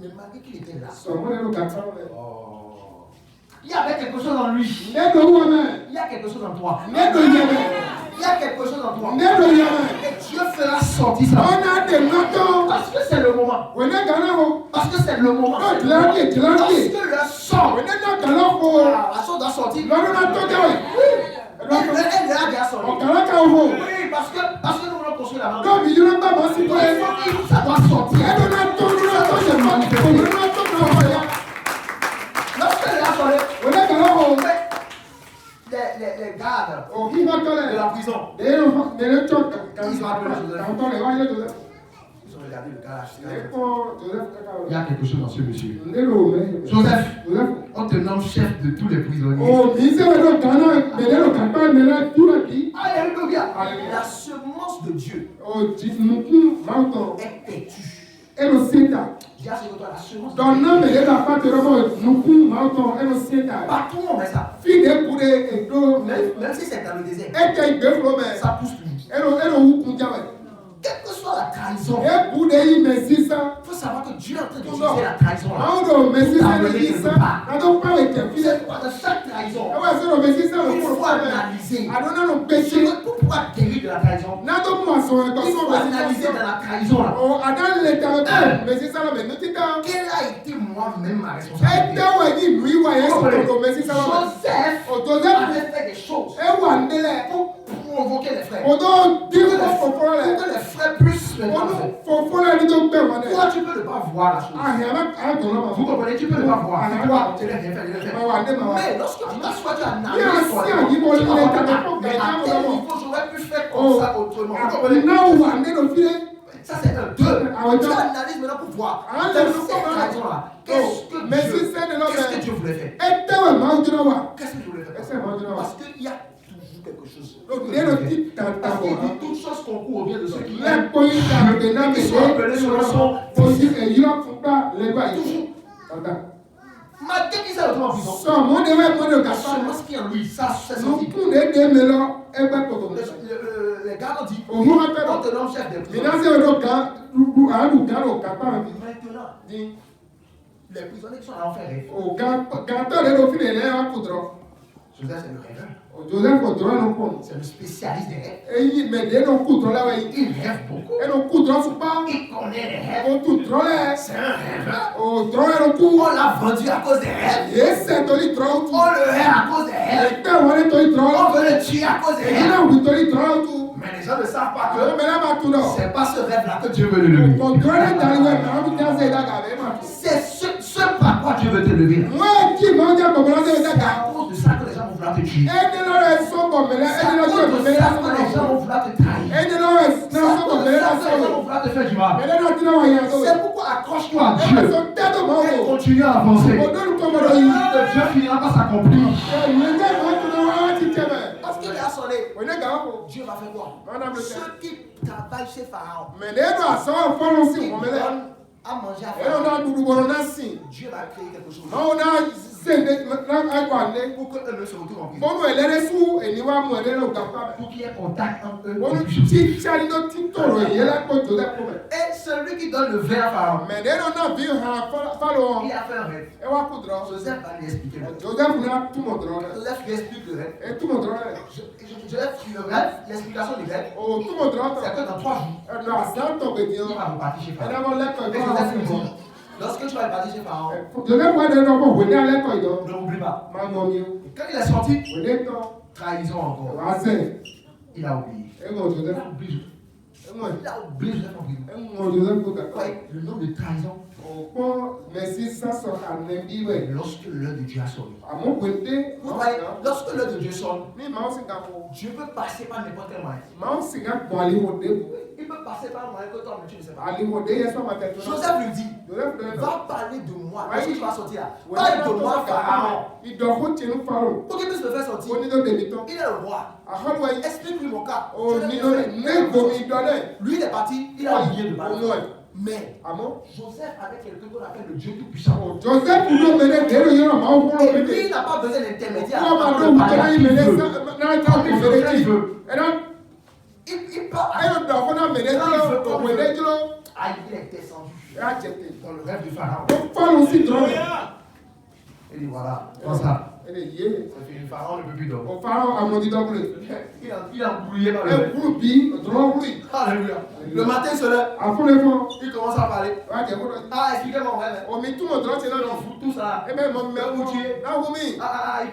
Mais malgré qu'il était là, il y avait quelque chose en lui. Il y a quelque chose en toi. Il y a quelque chose en toi. Et Dieu fera sortir ça. Parce que c'est le moment. Parce que c'est le moment. Lorsque le sang, la chose doit sortir. Elle a déjà sorti. Oui, parce que nous voulons construire la main. Ça doit sortir. Lorsque elle a sorti, les gardes de la prison, ils ont appelé Joseph. Ils ont regardé le gars là. Il y a quelque chose dans ce monsieur. Joseph, on te nomme chef de tous les prisonniers. Alléluia. La semence de Dieu est têtue. Dis à ce que toi, la semence de Dieu. Partout on met ça. Même si c'est dans le désert, ça pousse toujours. Quelle que soit la trahison, il faut savoir que Dieu est en train d'utiliser la trahison c'est quoi de chaque trahison? Il faut analyser. Pour pouvoir guérir de la trahison, il faut analyser de la trahison là. Quelle a été moi-même ma responsabilité? Joseph avait fait des choses pour provoquer les frères. Pour que les frères puissent le faire. Toi, tu peux ne pas voir la chose. Vous comprenez? Tu peux ne pas voir. Toi, tu l'as bien fait. Mais lorsque tu t'assois, tu analyses toi. Tu vas mais à tel niveau, j'aurais pu faire comme ça autrement. Vous comprenez? Ça, c'est un 2. Tu analyses maintenant pour voir. Qu'est-ce que Dieu voulait faire? Qu'est-ce que Dieu voulait faire? Parce qu'il y a toujours quelque chose. Parce qu'il dit toute chose concourt au bien de ceux qui aiment. Ils sont appelés sur le son. Toujours. Malgré qu'il s'est retrouvé en prison, la semence qui est en lui, ça c'est sorti. Les gars ont dit, on te nomme chef des prisons. Maintenant, Les prisonniers qui sont là ont fait rêve. O gâteau de l'office est là, coudron. Joseph, c'est le rêveur. Joseph coudron non con. C'est le spécialiste des rêves. Et il met des non coudron là, oui. Il rêve beaucoup. Et non coudron sous pas. Il connaît les rêves. O coudron là. C'est un rêveur. O drone est le coup. On l'a vendu à cause des rêves. Et c'est ton drone. On le hait à cause des rêves. Et quand on est ton drone. On veut le tuer à cause des Et rêves. là, vous ton drone tout. Mais les gens ne savent pas Mais là, ma tout non. que c'est pas ce rêve-là que Dieu veut le lever. Mon drone est arrivé. Mais on dit c'est là qu'avec ma tout. C'est ce par quoi Dieu veut te lever. Moi, qui m'a dit à mon drone c'est là C'est qu'avec. à cause de ça que les gens vont vouloir te tuer. Et de là, ils sont comme là. C'est Et de à là, cause de ça que les gens vont vouloir te trahir. et de là, C'est à cause de ça que les gens vont vouloir te faire du mal. C'est pourquoi accroche-toi à Dieu et continue à avancer. Que Dieu finira par s'accomplir. Parce qu'il est à son nez. Dieu va faire quoi? Ceux qui travaillent chez Pharaon, qui donnent à manger à Pharaon, Dieu va créer quelque chose pour qu'eux ne se retrouvent en prison. Pour qu'il y ait contact entre eux. Et celui qui donne le vin à Pharaon, il a fait un rêve. Joseph va lui expliquer le rêve. Joseph lui explique le rêve. Joseph, le rêve, l'explication du rêve, c'est que dans 3 jours, il va repartir chez Pharaon. Mais Joseph lui dit, lorsque tu vas repartir chez Pharaon, ne m'oublie pas. Quand il est sorti, trahison encore. Il a oublié. Il a oublié Joseph en prison. Le nom de trahison. Lorsque l'heure de Dieu a sonné. Lorsque l'heure de Dieu sonne, Dieu peut passer par n'importe quel moyen. Il peut passer par un moyen que toi, tu ne sais pas. Joseph lui dit, va parler de moi. Lorsque tu vas sortir là, parle de moi, Pharaon. Pour qu'il puisse me faire sortir. Il est le roi. Explique-lui mon cas. Lui, il est parti, il a oublié de parler. Mais Joseph avait quelqu'un qu'on appelle le Dieu Tout-Puissant. Et lui, il n'a pas besoin d'intermédiaire. Il parle. Il est descendu dans le rêve de Pharaon. Il dit voilà, comme ça. Le Pharaon ne peut plus dormir. Il a embrouillé par le rêve. Alléluia. Le matin, il se lève. Il commence à parler. Expliquez-moi mon rêve. Tout ça. Il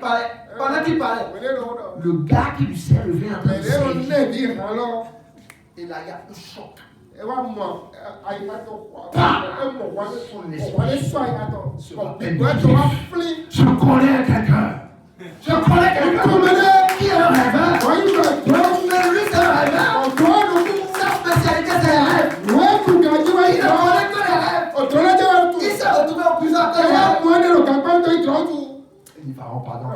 parlait. Pendant qu'il parlait, le gars qui lui sert le vin en train de servir. Et là, il y a un choc. Je connais quelqu'un. Qui est un rêveur. Mais lui, c'est un rêveur. Sa spécialité, c'est les rêves. Il ne connaît que les rêves. Il s'est retrouvé en prison après les rêves. Il dit Pharaon, pardon.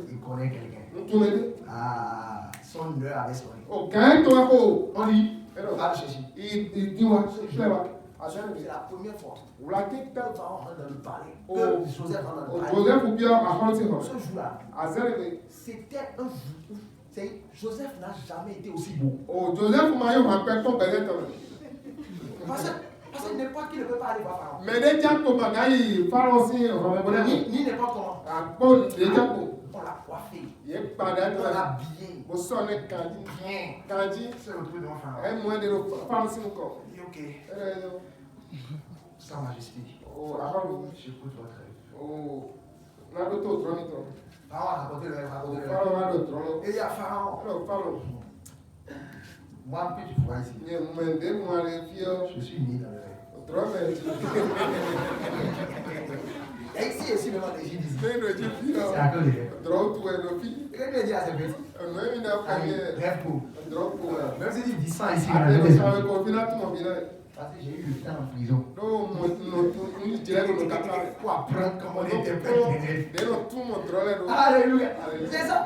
Il connaît quelqu'un. Son heure avait sonné. On dit, va le chercher. C'est la première fois que Pharaon rentre dans le palais. Que Joseph rentre dans le palais. Ce jour-là, c'était un jour où Joseph n'a jamais été aussi beau. Parce que n'importe qui ne peut pas aller voir Pharaon. Ni n'importe comment. On l'a coiffé. On l'a habillé. Bien. C'est le truc devant Pharaon. Il dit ok. Sa Majesté. J'écoute votre rêve. Pharaon a raconté le rêve. Et il y a Pharaon. Moi, puis tu vois ici. Je suis né dans le rêve. Et ici, même en Égypte, c'est à cause des rêves. Qu'est-ce qu'il dit à ses petits? Rêve pour. Même si il dit ça ici, parce que j'ai eu le temps en prison. Pour apprendre comment on interprète les rêves. Alléluia. C'est ça.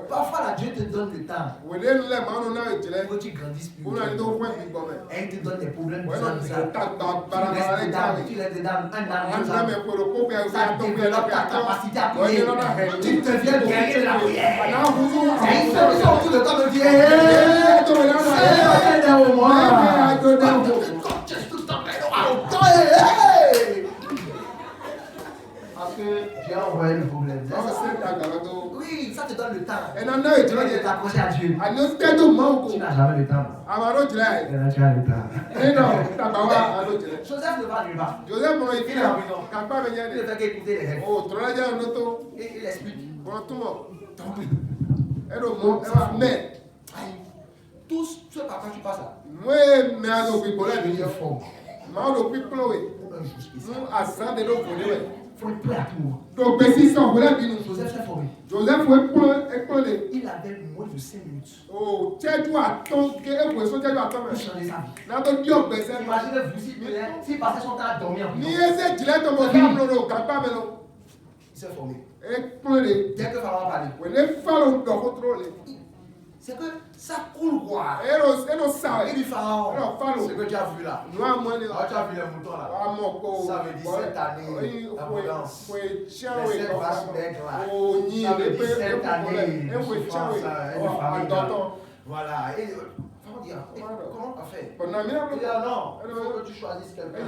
Parfois, là, Dieu te donne le temps pour que tu grandisses plus. Et il te donne des problèmes. Tu restes dedans un an. Ça développe ta capacité à prier. Tu deviens guerrier de la prière. Et il fait ça autour de toi de dire c'est au moins. Oui, ça te donne le temps. Et non, non, Tu vas t'accrocher à Dieu. I know that to man. Tu n'as jamais le temps. Amaro jira. Tu as le temps. Eh non, tabawa alo jira. Joseph ne va nulle part. Joseph mo Il est en prison. Kapa Il ne benyane. fait qu'écouter les rêves. Oh, troja noto. Et il explique. Bon tout mo. Ero mo, ero me. Tout ce par quoi tu passes là. Moi, me ado bi Pour bola la bi. venir fort. Ma o do pi plowe. Pour un jour spécial. Nous asan de do kole we. Il faut être prêt à tout moment. Do besi so bola bi nu. Joseph s'est formé. Joseph we ekpole. Il avait moins de 5 minutes Oh, cheju aton ke e so cheju aton pour me. changer sa vie. Na to di ogbese. Imaginez-vous s'il passait son temps à dormir en Ni prison. ese jile to mo ka mlo kapa me lo. Il s'est formé. Ekpole. Dès que Pharaon a parlé, We ne follow do control. c'est que ça coule quoi. Ero sa. Il dit Pharaon, Alors, Pharaon. ce que tu as vu là. No amone. Ah, tu as vu les moutons là. Ça veut dire cette année d'abondance. Les 7 vaches maigres là. Ça veut dire cette année de souffrance et de famine. Voilà. Et Pharaon dit, comment on fait? Il dit, non, il faut que tu choisisses quelqu'un.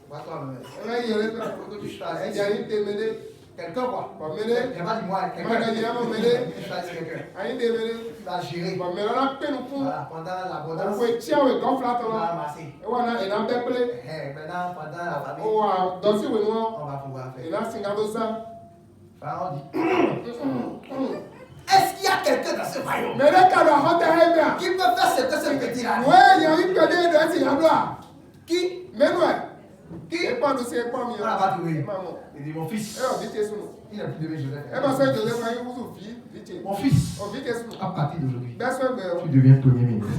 Va toi-même. Il faut que tu choisisses quelqu'un quoi. Il n'a pas dit moi, quelqu'un. Tu choisis quelqu'un. Tu vas gérer. Voilà, pendant l'abondance, tu vas ramasser. Maintenant, pendant la famille, on va pouvoir faire. Pharaon dit, est-ce qu'il y a quelqu'un dans ce royaume qui peut faire ce que ce petit là? Qui? Qui? On n'a pas trouvé. Il dit, mon fils, il n'a plus de Joseph. Mon fils, à partir d'aujourd'hui, tu deviens premier ministre.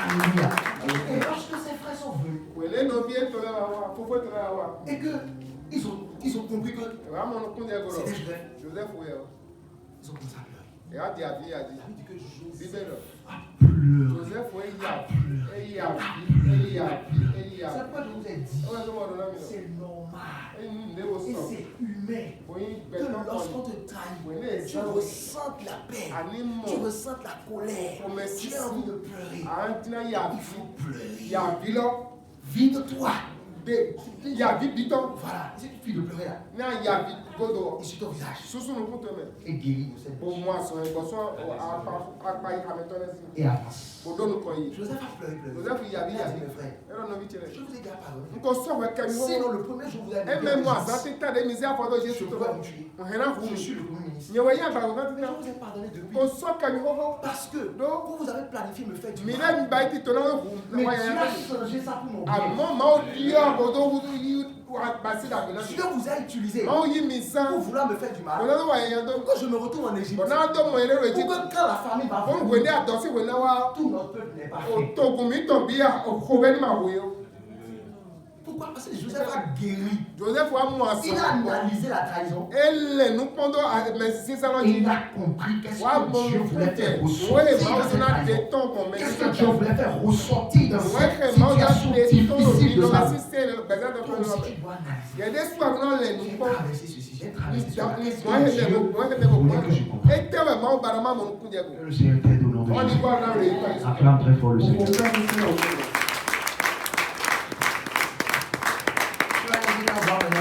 Alléluia. Et lorsque ses frères sont venus, et qu'ils ont compris que c'était Joseph, ils ont commencé à pleurer. La Bible dit que Joseph a pleuré. C'est pourquoi je vous ai dit, c'est normal et c'est humain que lorsqu'on te trahit, tu ressentes la peine, tu ressentes la colère, tu as envie de pleurer. Il faut pleurer. Vide-toi. Voilà, c'est une fille de pleurer là. Et sur ton visage. Et guéris de cette bouche. Et avance. Joseph a pleuré. Il a dit, mes frères, je vous ai déjà pardonné. Sinon, le premier jour, vous avez dit, je dois vous tuer. Je suis le premier ministre. Je vous ai pardonné depuis. Parce que vous avez planifié me faire du mal. Mais tu as changé ça pour mon bien. Dieu vous a utilisé pour vouloir me faire du mal. Quand je me retourne en Égypte, pour que quand la famille va venir, tout notre peuple n'est pas fait. Pourquoi? Parce que Joseph a guéri. Il a analysé la trahison. Et il a compris qu'est-ce que Dieu voulait faire ressortir de cette trahison. Qu'est-ce que Dieu voulait faire ressortir de cette situation difficile de sa vie. Toi aussi, tu dois analyser. J'ai traversé ceci, j'ai traversé cela. Qu'est-ce que Dieu voulait que je comprenne? Que le Seigneur t'aide au nom de Jésus. Acclame très fort le Seigneur.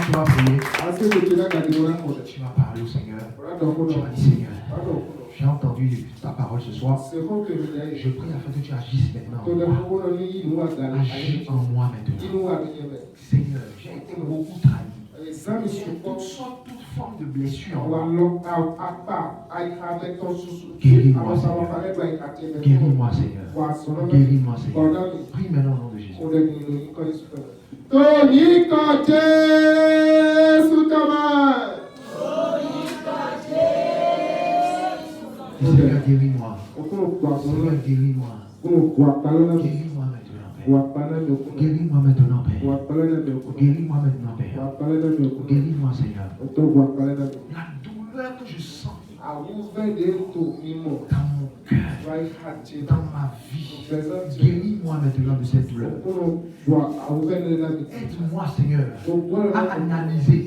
Tu vas prier. Tu vas parler au Seigneur. Tu vas dire, Seigneur, j'ai entendu ta parole ce soir. Je prie afin que tu agisses maintenant en moi. Agis en moi maintenant. Seigneur, j'ai été beaucoup trahi. J'ai toutes sortes, toutes formes de blessures en moi. Guéris-moi, Seigneur. Guéris-moi, Seigneur. Guéris-moi, Seigneur. Prie maintenant au nom de Jésus. Seigneur, guéris-moi. Seigneur, guéris-moi. Guéris-moi maintenant, Père. Guéris-moi maintenant, Père. Guéris-moi maintenant, Père. Guéris-moi, Seigneur. La douleur que je sens dans mon cœur, dans ma vie, guéris-moi maintenant de cette douleur. Aide-moi, Seigneur, à analyser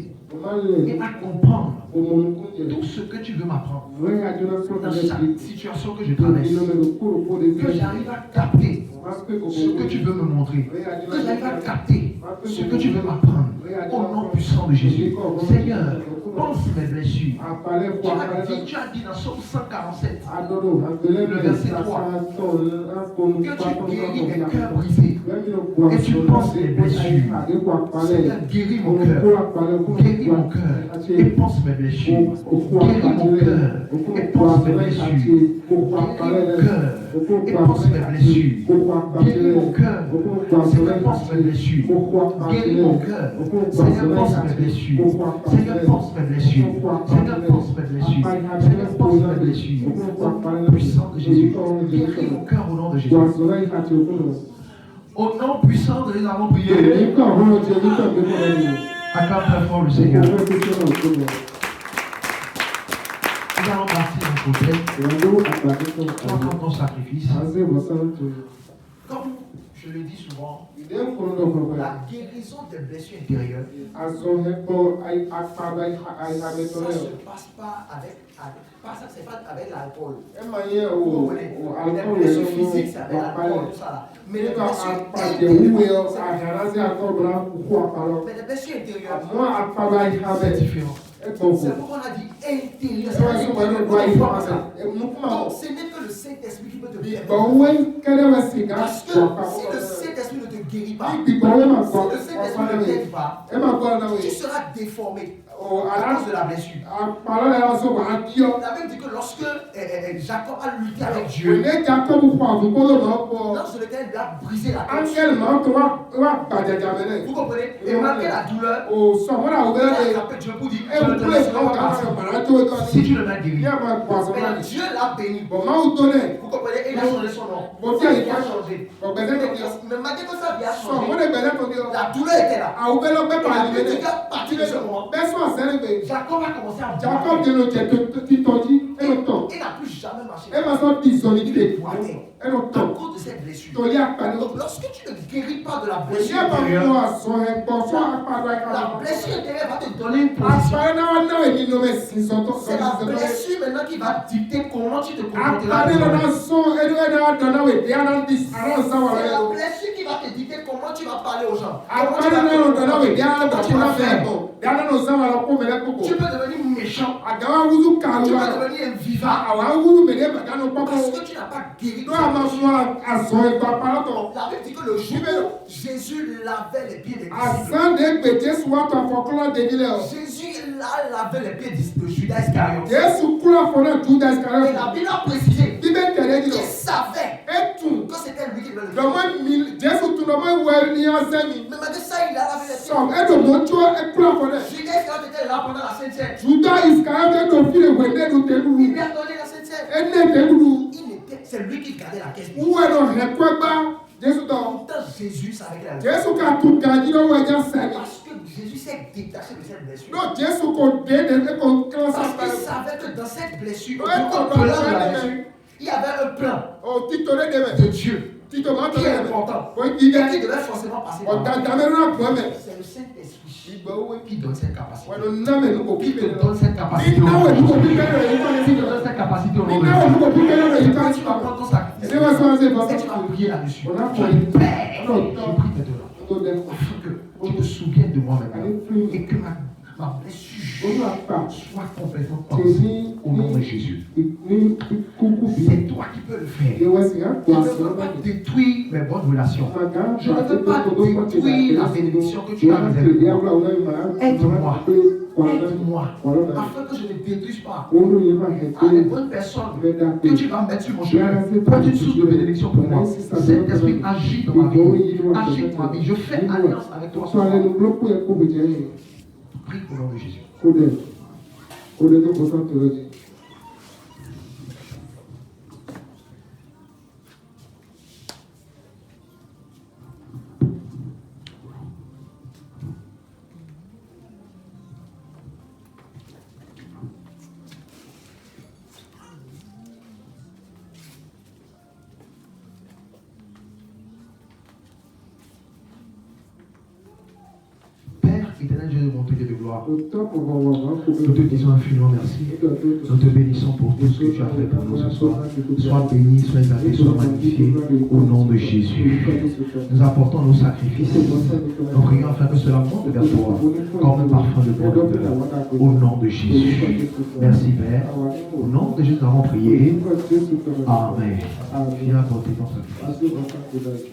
et à comprendre tout ce que tu veux m'apprendre dans chaque situation que je traverse, que j'arrive à capter ce que tu veux me montrer, que j'arrive à capter ce que tu veux m'apprendre au nom puissant de Jésus. Seigneur, pense mes blessures. Tu as dit dans Psaume 147, le verset 3, que tu guéris mes cœurs brisés et tu penses mes blessures. Seigneur, guéris mon cœur et pense mes blessures. Guéris mon cœur et pense mes blessures. Guéris mon cœur et pense mes blessures. Guéris mon cœur, Seigneur, pense mes blessures. Guéris mon cœur, Seigneur, pense mes blessures. Seigneur, pense mes blessures. Seigneur, pense mes blessures. Seigneur, pense mes blessures. Au puissant de Jésus, guéris mon cœur au nom de Jésus. Au nom puissant de Jésus, nous avons prié. Acclame très fort le Seigneur. Nous allons passer notre autel. Tu entends ton sacrifice. Comme je le dis souvent, la guérison des blessures intérieures, ça ne se passe pas avec l'alcool. Les blessures physiques, c'est avec l'alcool, tout ça là. Mais les blessures intérieures, c'est différent. C'est pourquoi on a dit intérieur. Donc, ce n'est que le Saint-Esprit qui peut te guérir. Parce que si le Saint-Esprit ne te guérit pas, si le Saint-Esprit ne t'aide pas, tu seras déformé à cause de la blessure. La Bible dit que lorsque Jacob a lutté avec Dieu, l'ange de l'Éternel lui a brisé la côte. Vous comprenez? Et malgré la douleur, il a attrapé Dieu pour dire si tu le mets guéri. Mais Dieu l'a béni. Vous comprenez? Et il a changé son nom. Il a changé. Mais malgré que ça a changé, la douleur était là. Et la Bible dit qu'à partir de ce moment, Jacob a commencé à boiter. Il n'a plus jamais marché. Il est boité à cause de cette blessure. Donc lorsque tu ne guéris pas de la blessure intérieure, la blessure intérieure va te donner une position. C'est la blessure maintenant qui va dicter comment tu te comporteras. C'est la blessure qui va te dicter comment tu vas parler aux gens. Comment tu vas faire. Tu peux devenir méchant. Tu peux devenir invivant. Parce que tu n'as pas guéri. La Bible dit que le jour où Jésus lavait les pieds des disciples, Jésus lavait les pieds de Judas Iscariote. Et la Bible a précisé qu'il savait que c'était lui qui devait le faire. Mais malgré ça, il a lavé les pieds. Judas Iscariote était là pendant la Sainte Seine. Il lui a donné la Sainte Seine. C'est lui qui gardait la caisse. Pourtant, Jésus savait qu'il avait. Parce que Jésus s'est détaché de cette blessure. Parce qu'il savait que dans cette blessure, il y avait un plan de Dieu qui est important et qui devait forcément passer par là. C'est le Saint-Esprit qui donne cette capacité. Qui te donne cette capacité. Qui te donne cette capacité au nom de Dieu. Quand tu vas prendre ton sacrifice, et tu vas prier là-dessus. Tu vas dire, Père, je prie maintenant afin que tu te souviennes de moi maintenant et que ma blessure soit complètement pensée au nom de Jésus. C'est toi qui peux le faire. Je ne veux pas détruire mes bonnes relations. Je ne veux pas détruire la bénédiction que tu as réservée. Aide-moi. Aide-moi. Afin que je ne détruise pas les bonnes personnes que tu vas mettre sur mon chemin. Pour une source de bénédiction pour moi. Cet esprit agit dans ma vie. Agit dans ma vie. Je fais alliance avec toi. Prie au nom de Jésus. Père éternel, Dieu de bonté et de gloire, nous te disons infiniment merci. Nous te bénissons pour tout ce que tu as fait pour nous ce soir. Sois béni, sois exalté, sois magnifié au nom de Jésus. Nous apportons nos sacrifices. Nous prions afin que cela monte vers toi comme un parfum de bonheur au nom de Jésus. Merci Père. Au nom de Jésus, nous avons prié. Amen. Viens apporter ton sacrifice.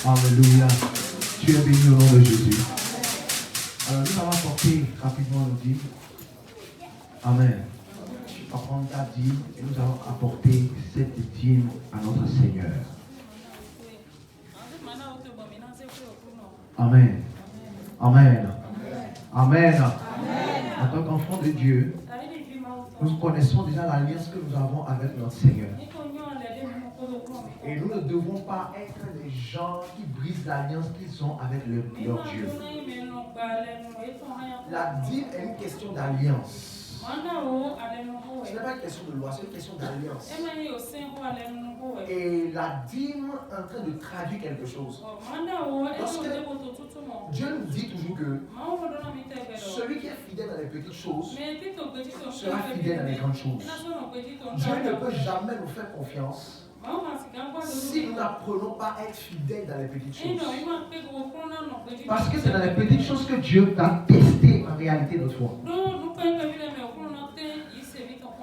Alléluia. Tu es béni au nom de Jésus. Alors nous allons apporter rapidement le dîme. Amen. On va prendre ta dîme et nous allons apporter cette dîme à notre Seigneur. Amen. Amen. Amen. En tant qu'enfant de Dieu, nous connaissons déjà l'alliance que nous avons avec notre Seigneur. Et nous ne devons pas être des gens qui brisent l'alliance qu'ils ont avec leur Dieu. La dîme est une question d'alliance. Ce n'est pas une question de loi, c'est une question d'alliance. Et la dîme est en train de traduire quelque chose. Parce que Dieu nous dit toujours que celui qui est fidèle dans les petites choses sera fidèle dans les grandes choses. Dieu ne peut jamais nous faire confiance si nous n'apprenons pas à être fidèles dans les petites choses. Parce que c'est dans les petites choses que Dieu a testé en réalité notre foi.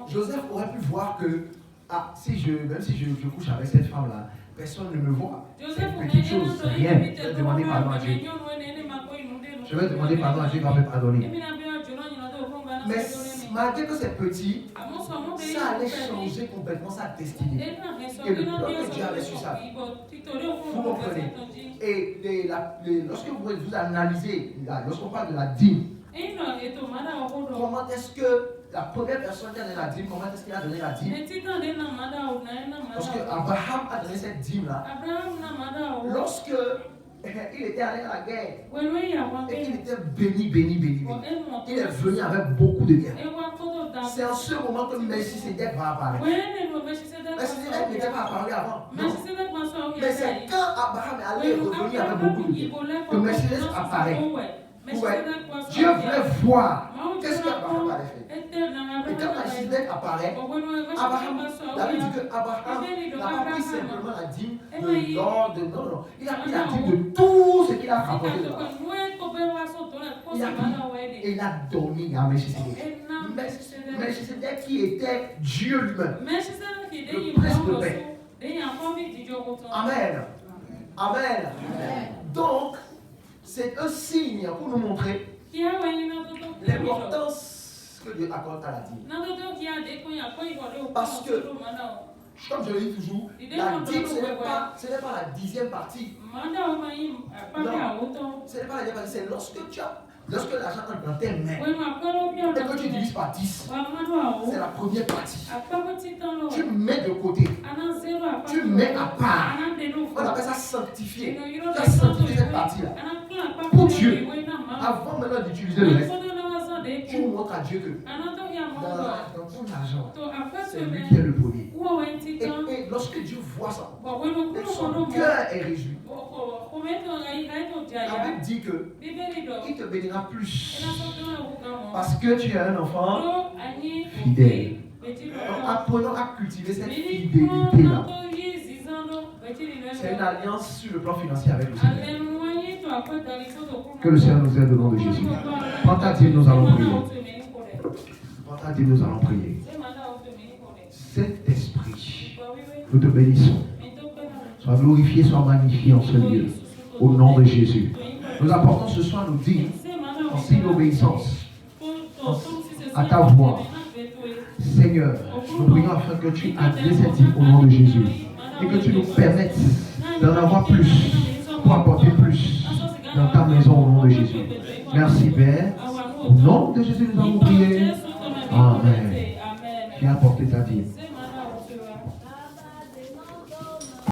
Joseph aurait pu voir que même si je couche avec cette femme-là, personne ne me voit. C'est une petite chose, c'est rien. Je vais demander pardon à Dieu. Je vais demander pardon à Dieu, il va me pardonner. Mais malgré que c'est petit, ça allait changer complètement sa destinée. Et le plan que Dieu avait sur sa vie. Vous comprenez? Et lorsque vous analysez, lorsqu'on parle de la dîme, comment est-ce que la première personne qui a donné la dîme, comment est-ce qu'il a donné la dîme? Parce que Abraham a donné cette dîme-là. Lorsque il était allé à la guerre et qu'il était béni. Il est venu avec beaucoup de biens. C'est en ce moment que Melchisedec va apparaître. Melchisedec n'était pas apparu avant. Non. Mais c'est quand Abraham est allé revenir avec beaucoup de biens que Melchisedec apparaît. Ouais. Dieu voulait voir qu'est-ce qu'Abraham avait fait. Et quand Melchisedec apparaît, la Bible dit que Abraham n'a pas pris simplement la dîme de l'or, non. Il a pris la dîme de tout ce qu'il a rapporté. Il a pris et il a donné à Melchisedec. Melchisedec qui était Dieu lui-même, le prince de paix. Amen. Amen. Donc, c'est un signe pour nous montrer l'importance que Dieu accorde à la dîme. Parce que, comme je le dis toujours, la dîme, ce n'est pas la 10e partie. Non, ce n'est pas la 10e partie, c'est lorsque l'argent entre dans tes mains et que tu divises par 10, c'est la première partie. Tu mets de côté, tu mets à part. On appelle ça sanctifier. Tu as sanctifié cette partie-là pour Dieu. Avant maintenant d'utiliser le reste, tu montres à Dieu que dans ton argent, c'est lui qui est le premier. Et lorsque Dieu voit ça, et son cœur est réjoui, La Bible dit que il te bénira plus parce que tu es un enfant fidèle. Donc apprenons à cultiver cette fidélité-là. C'est une alliance sur le plan financier avec le Seigneur. Que le Seigneur nous aide au nom de Jésus. Prends ta Dieu, nous allons prier. Prends ta Dieu, nous allons prier. Saint-Esprit, nous te bénissons. Sois glorifié, sois magnifié en ce lieu. Au nom de Jésus. Nous apportons ce soir nos dîmes en signe d'obéissance à ta voix. Seigneur, nous prions afin que tu agrées cette dîme au nom de Jésus. Et que tu nous permettes d'en avoir plus, pour apporter plus dans ta maison au nom de Jésus. Merci Père. Au nom de Jésus, nous avons prié. Amen. Viens apporter ta dîme.